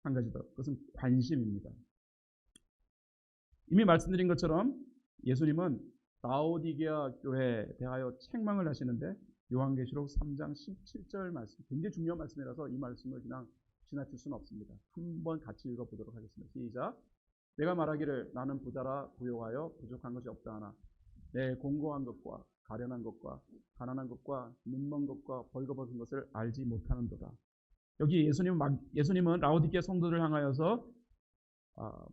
한 가지 더. 그것은 관심입니다. 이미 말씀드린 것처럼 예수님은 라오디게아 교회에 대하여 책망을 하시는데 요한계시록 3장 17절 말씀, 굉장히 중요한 말씀이라서 이 말씀을 그냥 지나칠 수는 없습니다. 한번 같이 읽어보도록 하겠습니다. 시작. 내가 말하기를 나는 부자라 부요하여 부족한 것이 없다 하나 내 공고한 것과 가련한 것과 가난한 것과 눈먼 것과 벌거벗은 것을 알지 못하는도다. 여기 예수님은 라오디게아 성도를 향하여서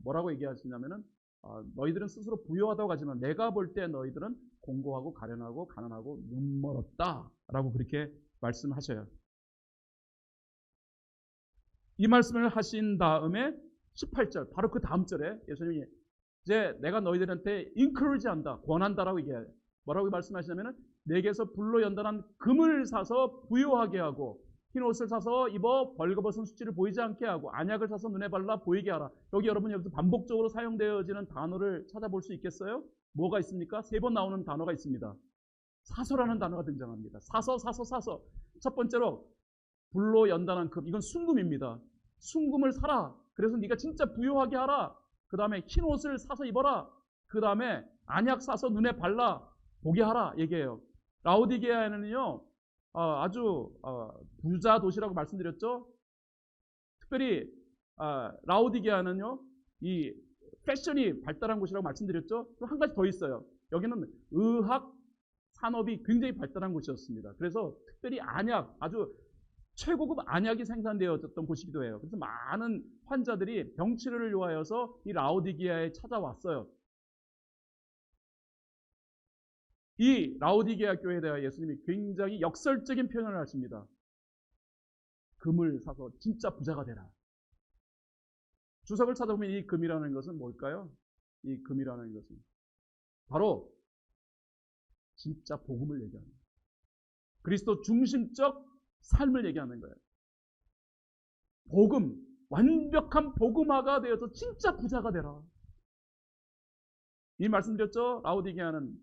뭐라고 얘기하시냐면은 너희들은 스스로 부요하다고 하지만 내가 볼 때 너희들은 공고하고 가련하고 가난하고 눈멀었다 라고 그렇게 말씀하셔요. 이 말씀을 하신 다음에 18절 바로 그 다음 절에 예수님이 이제 내가 너희들한테 encourage 한다, 권한다라고 얘기해요. 뭐라고 말씀하시냐면은 내게서 불로 연단한 금을 사서 부요하게 하고 흰 옷을 사서 입어 벌거벗은 수치를 보이지 않게 하고 안약을 사서 눈에 발라 보이게 하라. 여기 여러분 여기서 반복적으로 사용되어지는 단어를 찾아볼 수 있겠어요? 뭐가 있습니까? 3번 나오는 단어가 있습니다. 사서라는 단어가 등장합니다. 사서. 첫 번째로 불로 연단한 금, 이건 순금입니다. 순금을 사라. 그래서 네가 진짜 부요하게 하라. 그 다음에 흰 옷을 사서 입어라. 그 다음에 안약 사서 눈에 발라 보게 하라 얘기해요. 라오디게아에는요 아주 부자 도시라고 말씀드렸죠. 특별히 라오디게아는요 이 패션이 발달한 곳이라고 말씀드렸죠. 또 한 가지 더 있어요. 여기는 의학 산업이 굉장히 발달한 곳이었습니다. 그래서 특별히 안약, 아주 최고급 안약이 생산되어졌던 곳이기도 해요. 그래서 많은 환자들이 병치료를 위하여서 이 라오디게아에 찾아왔어요. 이 라오디게아 교회에 대하여 예수님이 굉장히 역설적인 표현을 하십니다. 금을 사서 진짜 부자가 되라. 주석을 찾아보면 이 금이라는 것은 뭘까요? 이 금이라는 것은 바로 진짜 복음을 얘기합니다. 그리스도 중심적 삶을 얘기하는 거예요. 복음, 완벽한 복음화가 되어서 진짜 부자가 되라. 이 말씀드렸죠? 라오디게아는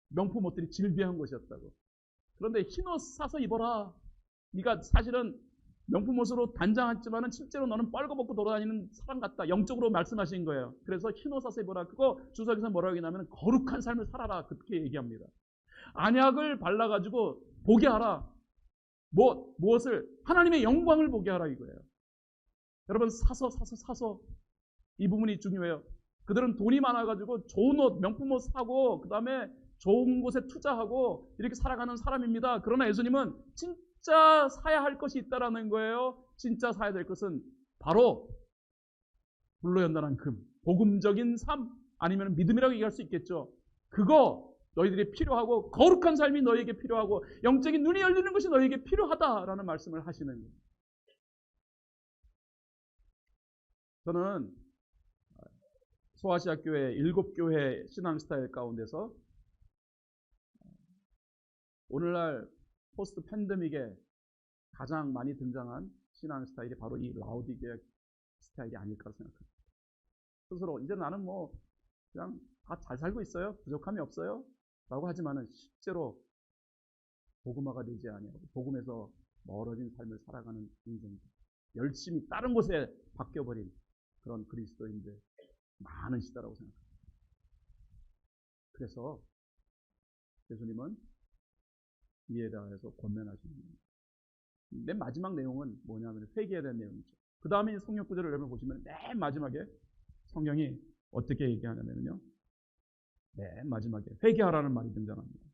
명품 옷들이 질비한 곳이었다고. 그런데 흰옷 사서 입어라. 네가 사실은 명품 옷으로 단장했지만은 실제로 너는 빨가벗고 돌아다니는 사람 같다. 영적으로 말씀하신 거예요. 그래서 흰옷 사서 입어라. 그거 주석에서 뭐라고 얘기하냐면 거룩한 삶을 살아라. 그렇게 얘기합니다. 안약을 발라가지고 보게 하라. 무엇을? 하나님의 영광을 보게 하라 이거예요. 여러분 사서 이 부분이 중요해요. 그들은 돈이 많아가지고 좋은 옷, 명품 옷 사고 그 다음에 좋은 곳에 투자하고 이렇게 살아가는 사람입니다. 그러나 예수님은 진짜 사야 할 것이 있다라는 거예요. 진짜 사야 될 것은 바로 불로 연단한 금, 복음적인 삶 아니면 믿음이라고 얘기할 수 있겠죠. 그거 너희들이 필요하고 거룩한 삶이 너희에게 필요하고 영적인 눈이 열리는 것이 너희에게 필요하다라는 말씀을 하시는 거예요. 저는 소아시아 교회 7교회 신앙 스타일 가운데서 오늘날 포스트 팬데믹에 가장 많이 등장한 신앙 스타일이 바로 이 라오디게아 스타일이 아닐까 생각합니다. 스스로 이제 나는 그냥 다 잘 살고 있어요. 부족함이 없어요. 라고 하지만은 실제로 복음화가 되지 아니하고 복음에서 멀어진 삶을 살아가는 인생들, 열심히 다른 곳에 바뀌어버린 그런 그리스도인들 많으시다라고 생각합니다. 그래서 예수님은 이에 대해서 권면하시는 겁니다. 맨 마지막 내용은 뭐냐면 회개해야 되는 내용이죠. 그 다음에 성경 구절을 여러분 보시면 맨 마지막에 성경이 어떻게 얘기하냐면요. 맨 마지막에 회개하라는 말이 등장합니다.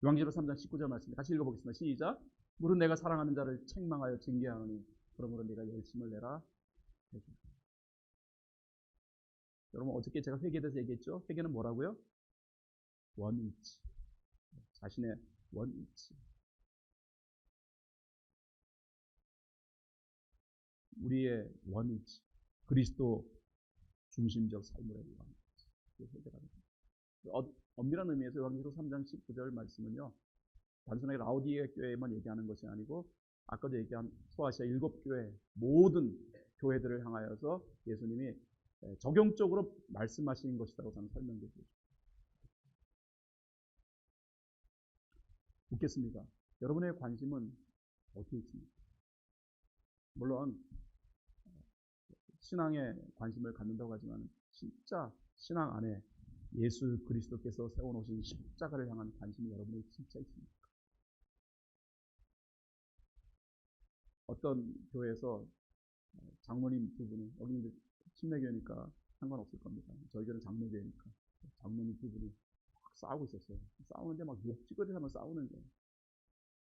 요한계시록 3장 19절 말씀 같이 읽어보겠습니다. 시작. 물은 내가 사랑하는 자를 책망하여 징계하노니 그러므로 네가 열심을 내라. 여러분 어저께 제가 회개에 대해서 얘기했죠. 회개는 뭐라고요? 원위치. 자신의 원위치. 우리의 원위치. 그리스도 중심적 삶을 해야 하는 거죠. 그게 회개라는 거죠. 엄밀한 의미에서 요한계시록 3장 19절 말씀은요, 단순하게 라오디게 교회에만 얘기하는 것이 아니고 아까도 얘기한 소아시아 7교회 모든 교회들을 향하여서 예수님이 적용적으로 말씀하신 것이라고 저는 설명드리고 묻겠습니다. 여러분의 관심은 어디에 있습니까? 물론 신앙에 관심을 갖는다고 하지만 진짜 신앙 안에 예수 그리스도께서 세워놓으신 십자가를 향한 관심이 여러분의 진짜 있습니까? 어떤 교회에서 장로님 두 분이, 여기는 침례교회니까 상관없을 겁니다. 저희 교회는 장로교회니까 장로님 두 분이 막 싸우고 있었어요. 싸우는데 막 욕지거리를 하면서 싸우는 거예요.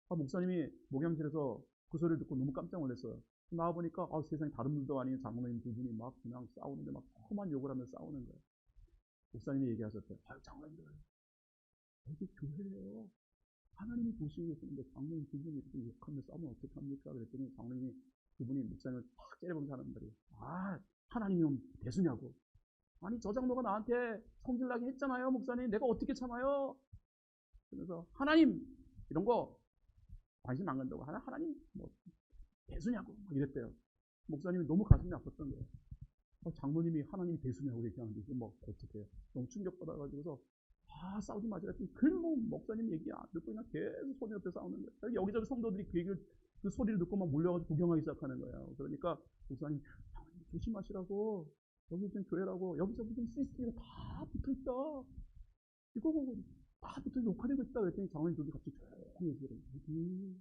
목사님이 목양실에서 그 소리를 듣고 너무 깜짝 놀랐어요. 나와보니까 세상에 다른 분도 아닌 장로님 두 분이 막 그냥 싸우는데 막 험한 욕을 하면서 싸우는 거예요. 목사님이 얘기하셨대요. 장로님들, 여기 교회예요. 하나님이 보시고 계시는데 장로님 두 분이 이렇게 욕하면서 싸우면 어떡합니까? 그랬더니 장로님이 두 분이 목사님을 탁 째려보면서 하는 말이, 하나님이 대수냐고. 아니 저 장로가 나한테 성질나게 했잖아요. 목사님 내가 어떻게 참아요? 그래서 하나님 이런 거 관심 안 간다고. 하나님 뭐 대수냐고 이랬대요. 목사님이 너무 가슴이 아팠던 거예요. 장로님이 하나님 대수냐고 얘기하는데 이게 뭐 어떻게 해요? 너무 충격받아가지고서 싸우지 마시라 했더니 뭐 목사님 얘기 안 듣고 그냥 계속 소리 옆에 싸우는 거예요. 여기저기 성도들이 그 소리를 듣고 막 몰려가지고 구경하기 시작하는 거예요. 그러니까 목사님 조심하시라고. 여기 지금 교회라고 여기저기 지금 CCTV가 다 붙어있다. 이거 다 붙어 녹화되고 있다. 그랬더니 장로님 둘이 갑자기 조용히 얘기를 해요.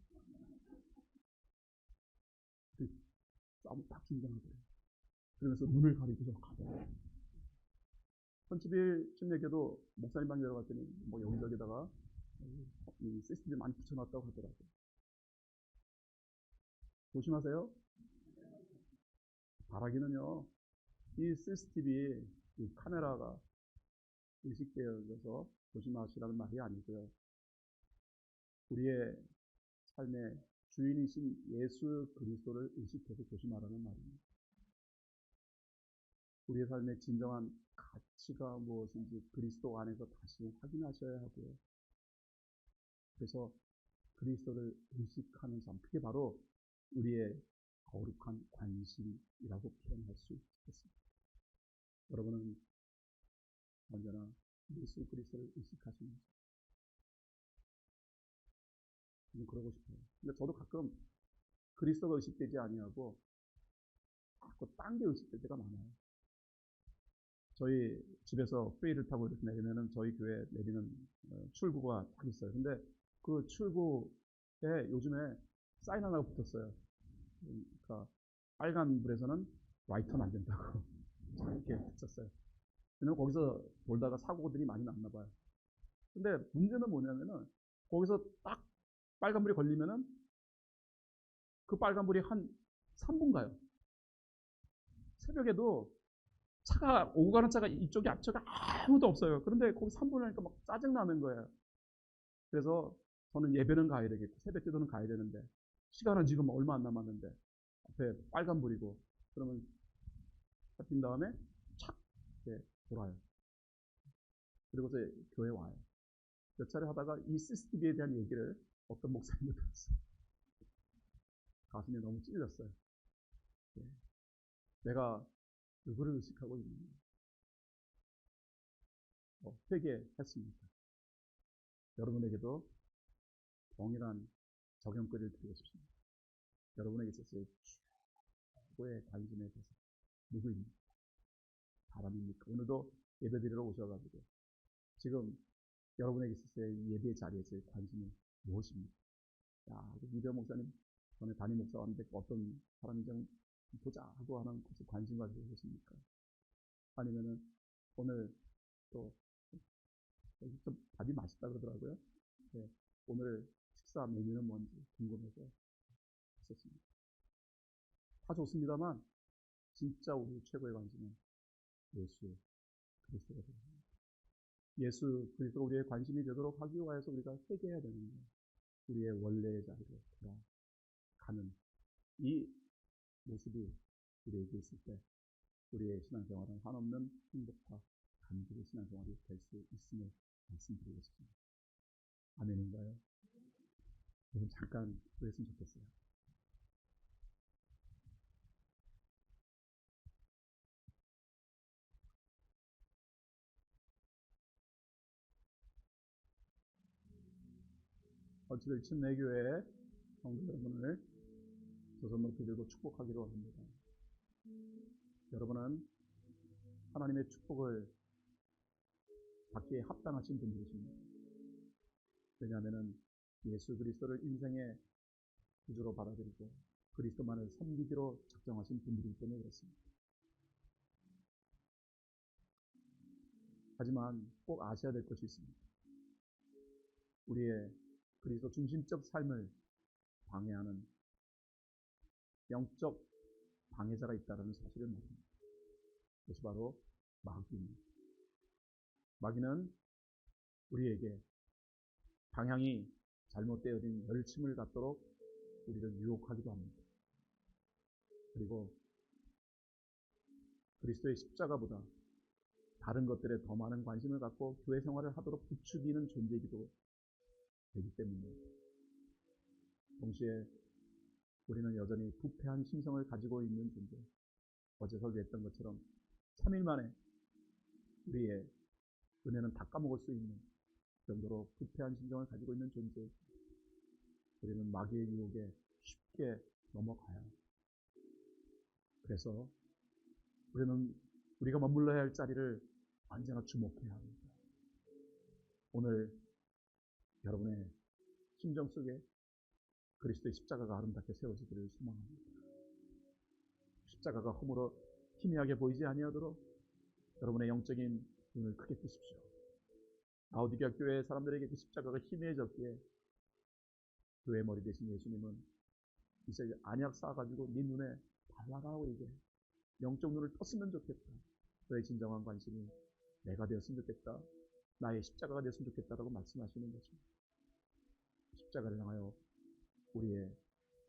싸움이 딱 진정하더래요. 그러면서 눈을 가리고서 가더라고요. 30일 침례교도 목사님 방에 들어갔더니 뭐 여기저기다가 이 CCTV 많이 붙여놨다고 하더라고요. 조심하세요. 바라기는요, 이 CCTV, 이 카메라가 의식되어져서 조심하시라는 말이 아니고요. 우리의 삶의 주인이신 예수 그리스도를 의식해서 조심하라는 말입니다. 우리의 삶의 진정한 가치가 무엇인지 그리스도 안에서 다시 확인하셔야 하고요. 그래서 그리스도를 의식하는 삶, 그게 바로 우리의 거룩한 관심이라고 표현할 수 있겠습니다. 여러분은 언제나 예수 그리스도를 의식하십니까? 저는 그러고 싶어요. 근데 저도 가끔 그리스도가 의식되지 아니하고 자꾸 딴 게 의식될 때가 많아요. 저희 집에서 페이를 타고 이렇게 내리면은 저희 교회 내리는 출구가 딱 있어요. 근데 그 출구에 요즘에 사인 하나가 붙었어요. 그러니까 빨간 불에서는 라이트는 안 된다고 이렇게 붙였어요. 왜냐면 거기서 돌다가 사고들이 많이 났나 봐요. 근데 문제는 뭐냐면은 거기서 딱 빨간불이 걸리면은 그 빨간불이 한 3분 가요. 새벽에도 차가 오고 가는 차가 이쪽에 앞쪽에 아무도 없어요. 그런데 거기 3분을 하니까 막 짜증나는 거예요. 그래서 저는 예배는 가야 되겠고 새벽 기도는 가야 되는데 시간은 지금 얼마 안 남았는데 앞에 빨간불이고 그러면 잡힌 다음에 착 이렇게 돌아요. 그리고서 교회 와요. 몇 차례 하다가 이 CCTV에 대한 얘기를 어떤 목사님이 들었어요. 가슴이 너무 찔렸어요. 내가 누구를 의식하고 있는지 회개했습니다. 여러분에게도 동일한 적용거리를 드리고 싶습니다. 여러분에게 있어서의 최고의 관심에 대해서 누구입니까? 사람입니까? 오늘도 예배드리러 오셔가지고 지금 여러분에게 있어서의 예배 자리에서의 관심은 무엇입니까? 이대호 목사님 전에 담임 목사 왔는데 어떤 사람인지 좀 보자 하고 하는 것에 관심 가지고 계십니까? 아니면은 오늘 또 좀 밥이 맛있다 그러더라고요. 네, 오늘 식사 메뉴는 뭔지 궁금해서 했었습니다. 다 좋습니다만 진짜 우리 최고의 관심은 예수 그리스도가 됩니다. 예수 그리스도가 우리의 관심이 되도록 하기 위해서 우리가 회개해야 되는 거예요. 우리의 원래의 자리로 돌아가는 이 모습이 우리에게 있을 때 우리의 신앙생활은 한없는 행복과 감격의 신앙생활이 될 수 있음을 말씀드리고 싶습니다. 아멘인가요? 여러분 잠깐 그랬으면 좋겠어요. 어찌될 침례교회 성도 여러분을 두 손 높이 들고 축복하기로 합니다. 여러분은 하나님의 축복을 받기에 합당하신 분들이십니다. 왜냐하면 예수 그리스도를 인생의 구주로 받아들이고 그리스도만을 섬기기로 작정하신 분들이기 때문에 그렇습니다. 하지만 꼭 아셔야 될 것이 있습니다. 우리의 그리스도 중심적 삶을 방해하는 영적 방해자가 있다는 사실을 말합니다. 그것이 바로 마귀입니다. 마귀는 우리에게 방향이 잘못되어진 열심을 갖도록 우리를 유혹하기도 합니다. 그리고 그리스도의 십자가보다 다른 것들에 더 많은 관심을 갖고 교회 생활을 하도록 부추기는 존재이기도 되기 때문입니다. 동시에 우리는 여전히 부패한 심성을 가지고 있는 존재. 어제 설교했던 것처럼 3일 만에 우리의 은혜는 다 까먹을 수 있는 정도로 부패한 심성을 가지고 있는 존재. 우리는 마귀의 유혹에 쉽게 넘어가요. 그래서 우리는 우리가 머물러야 할 자리를 언제나 주목해야 합니다. 오늘 여러분의 심정 속에 그리스도의 십자가가 아름답게 세워지기를 소망합니다. 십자가가 허물어 희미하게 보이지 아니하도록 여러분의 영적인 눈을 크게 뜨십시오. 라오디게아 교회 사람들에게 그 십자가가 희미해졌기에 교회 머리 대신 예수님은 이제 안약 쌓아가지고 네 눈에 발라라고 이제 영적 눈을 떴으면 좋겠다. 너의 진정한 관심이 내가 되었으면 좋겠다. 나의 십자가가 되었으면 좋겠다라고 말씀하시는 것입니다. 십자가를 향하여 우리의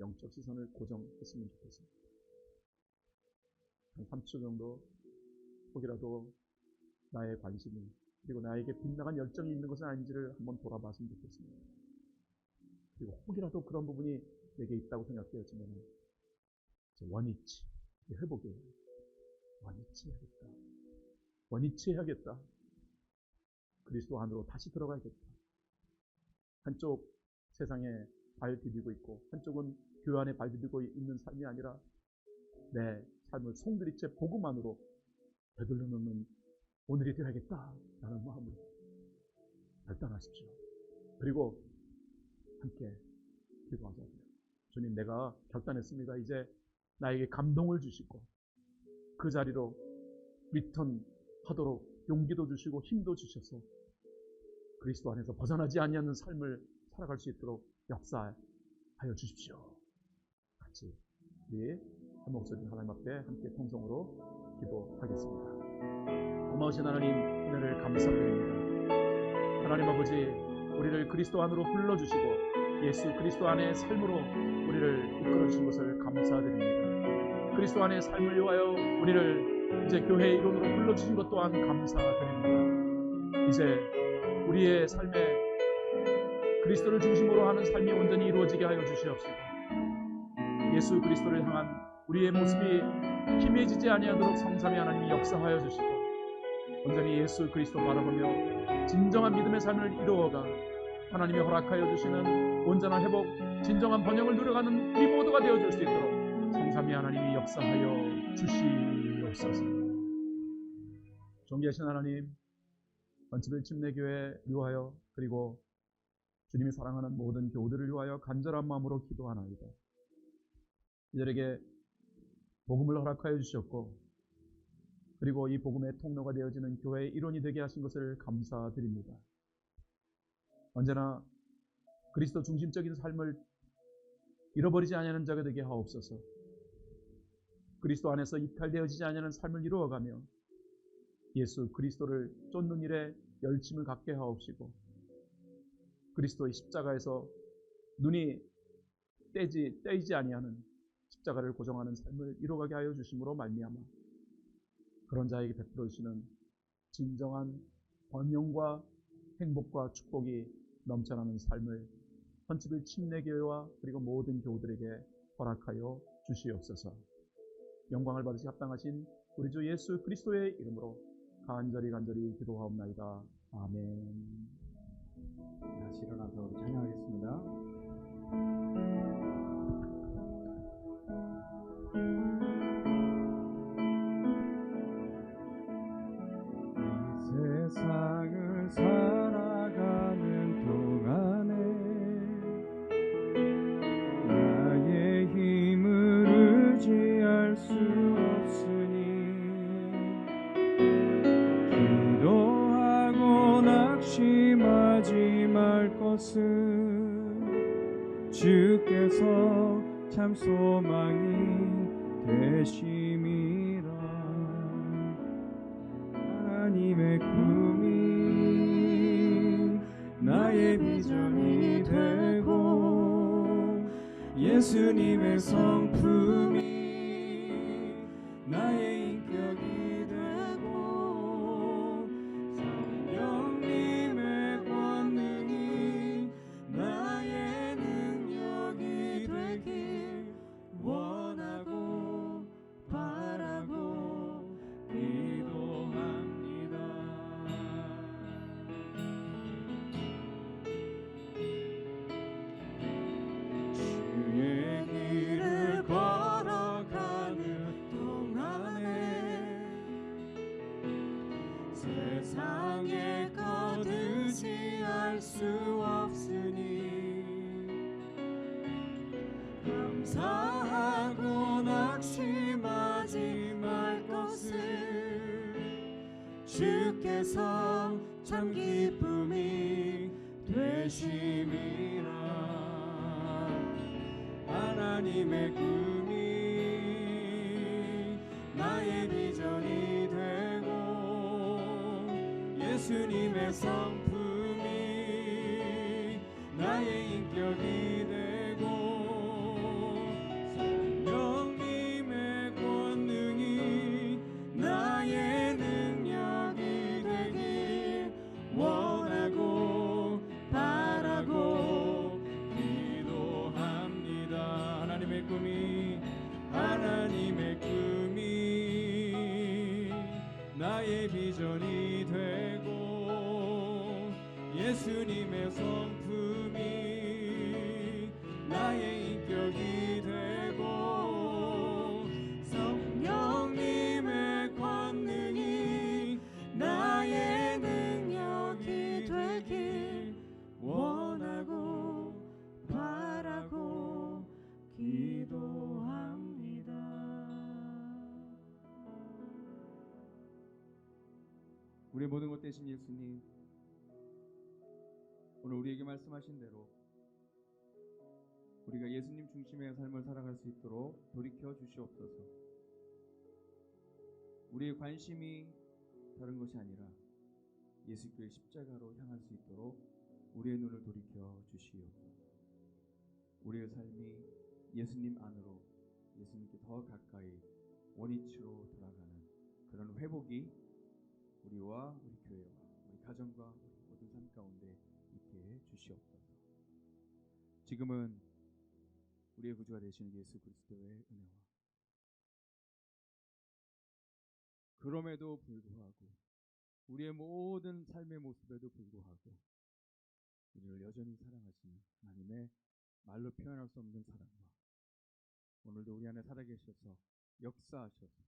영적 시선을 고정했으면 좋겠습니다. 한 3초 정도 혹이라도 나의 관심이 그리고 나에게 빗나간 열정이 있는 것은 아닌지를 한번 돌아봤으면 좋겠습니다. 그리고 혹이라도 그런 부분이 내게 있다고 생각되어지면 원위치 회복이에요. 원위치 해야겠다. 원위치 해야겠다. 그리스도 안으로 다시 들어가야겠다. 한쪽 세상에 발 디디고 있고 한쪽은 교회 안에 발 디디고 있는 삶이 아니라 내 삶을 송두리째 복음만으로 되돌려 놓는 오늘이 되어야겠다라는 마음으로 결단하십시오. 그리고 함께 기도하자고요. 주님, 내가 결단했습니다. 이제 나에게 감동을 주시고 그 자리로 리턴하도록 용기도 주시고 힘도 주셔서 그리스도 안에서 벗어나지 아니하는 삶을 살아갈 수 있도록 역사하여 주십시오. 같이 우리 한 목소리 하나님 앞에 함께 통성으로 기도하겠습니다. 고마우신 하나님, 은혜를 감사드립니다. 하나님 아버지, 우리를 그리스도 안으로 불러주시고 예수 그리스도 안의 삶으로 우리를 이끌어주신 것을 감사드립니다. 그리스도 안의 삶을 위하여 우리를 이제 교회의 일원으로 불러주신 것 또한 감사드립니다. 이제 우리의 삶에 그리스도를 중심으로 하는 삶이 온전히 이루어지게 하여 주시옵시고 예수 그리스도를 향한 우리의 모습이 희미해지지 아니하도록 성삼위 하나님이 역사하여 주시고 온전히 예수 그리스도 바라보며 진정한 믿음의 삶을 이루어가 하나님이 허락하여 주시는 온전한 회복, 진정한 번영을 누려가는 우리 모두가 되어줄 수 있도록 성삼위 하나님이 역사하여 주시옵소서. 존귀하신 하나님, 원치벨 침례교회 위하여 그리고 주님이 사랑하는 모든 교우들을 위하여 간절한 마음으로 기도하나이다. 이들에게 복음을 허락하여 주셨고 그리고 이 복음의 통로가 되어지는 교회의 일원이 되게 하신 것을 감사드립니다. 언제나 그리스도 중심적인 삶을 잃어버리지 아니하는 자가 되게 하옵소서. 그리스도 안에서 이탈되어지지 아니하는 삶을 이루어가며 예수 그리스도를 쫓는 일에 열심을 갖게 하옵시고 그리스도의 십자가에서 눈이 떼이지 아니하는 십자가를 고정하는 삶을 이루어가게 하여 주심으로 말미암아 그런 자에게 베풀어 주시는 진정한 번영과 행복과 축복이 넘쳐나는 삶을 헌치빌 침례교회와 그리고 모든 교우들에게 허락하여 주시옵소서. 영광을 받으시 합당하신 우리 주 예수 그리스도의 이름으로 간절히 기도하옵나이다. 아멘. 다시 일어나서 우리 찬양하겠습니다. 세상을 살아가는 동안에 나의 힘을 의지할 수 없으니 기도하고 낙심하지 말 것은 주께서 참 소망이 되심이라. 하나님의 꿈이 나의 비전이 되고 예수님의 성품이 나의 인격이 되고 성령님의 권능이 나의 능력이 되길 원하고 바라고 기도합니다. 주의 길을 걸어가는 동안에 세상에 거두지 알 수 없으니 감사하고 낙심하지 말 것을 주께서 참 기쁨이 되심이라. 하나님의 꿈이 나의 비전이 되고 예수님의 성품이 나의 인격이 되고 성령님의 권능이 나의 능력이 되길 원하고 바라고 기도합니다. 하나님의 꿈이 나의 비전이 되고 예수님의 성품이 나의 인격이 되고 성령님의 권능이 나의 능력이 되길 원하고 바라고 기도합니다. 우리의 모든 것 되신 예수님, 오늘 우리에게 말씀하신 대로 우리가 예수님 중심의 삶을 살아갈 수 있도록 돌이켜 주시옵소서. 우리의 관심이 다른 것이 아니라 예수께의 십자가로 향할 수 있도록 우리의 눈을 돌이켜 주시옵소서. 우리의 삶이 예수님 안으로, 예수님께 더 가까이 원위치로 돌아가는 그런 회복이 우리와 우리 교회와 우리 가정과 우리 모든 삶 가운데 있게 주시옵소서. 지금은 우리의 구주가 되시는 예수 그리스도의 은혜와 그럼에도 불구하고 우리의 모든 삶의 모습에도 불구하고 우리를 여전히 사랑하시는 하나님의 말로 표현할 수 없는 사랑과 오늘도 우리 안에 살아계셔서 역사하셔서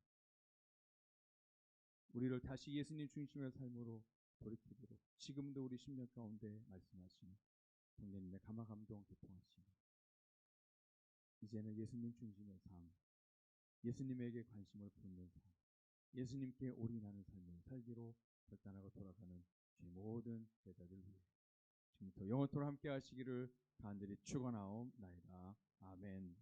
우리를 다시 예수님 중심의 삶으로 돌이키도록 지금도 우리 심령 가운데 말씀하시는 성령님의 감화감동 교통하시며 이제는 예수님 중심의 삶, 예수님에게 관심을 붓는 삶, 예수님께 올인하는 삶을 살기로 결단하고 돌아가는 저희 모든 제자들 위해 지금부터 영원토록 함께 하시기를 간절히 축원하옵나이다. 아멘.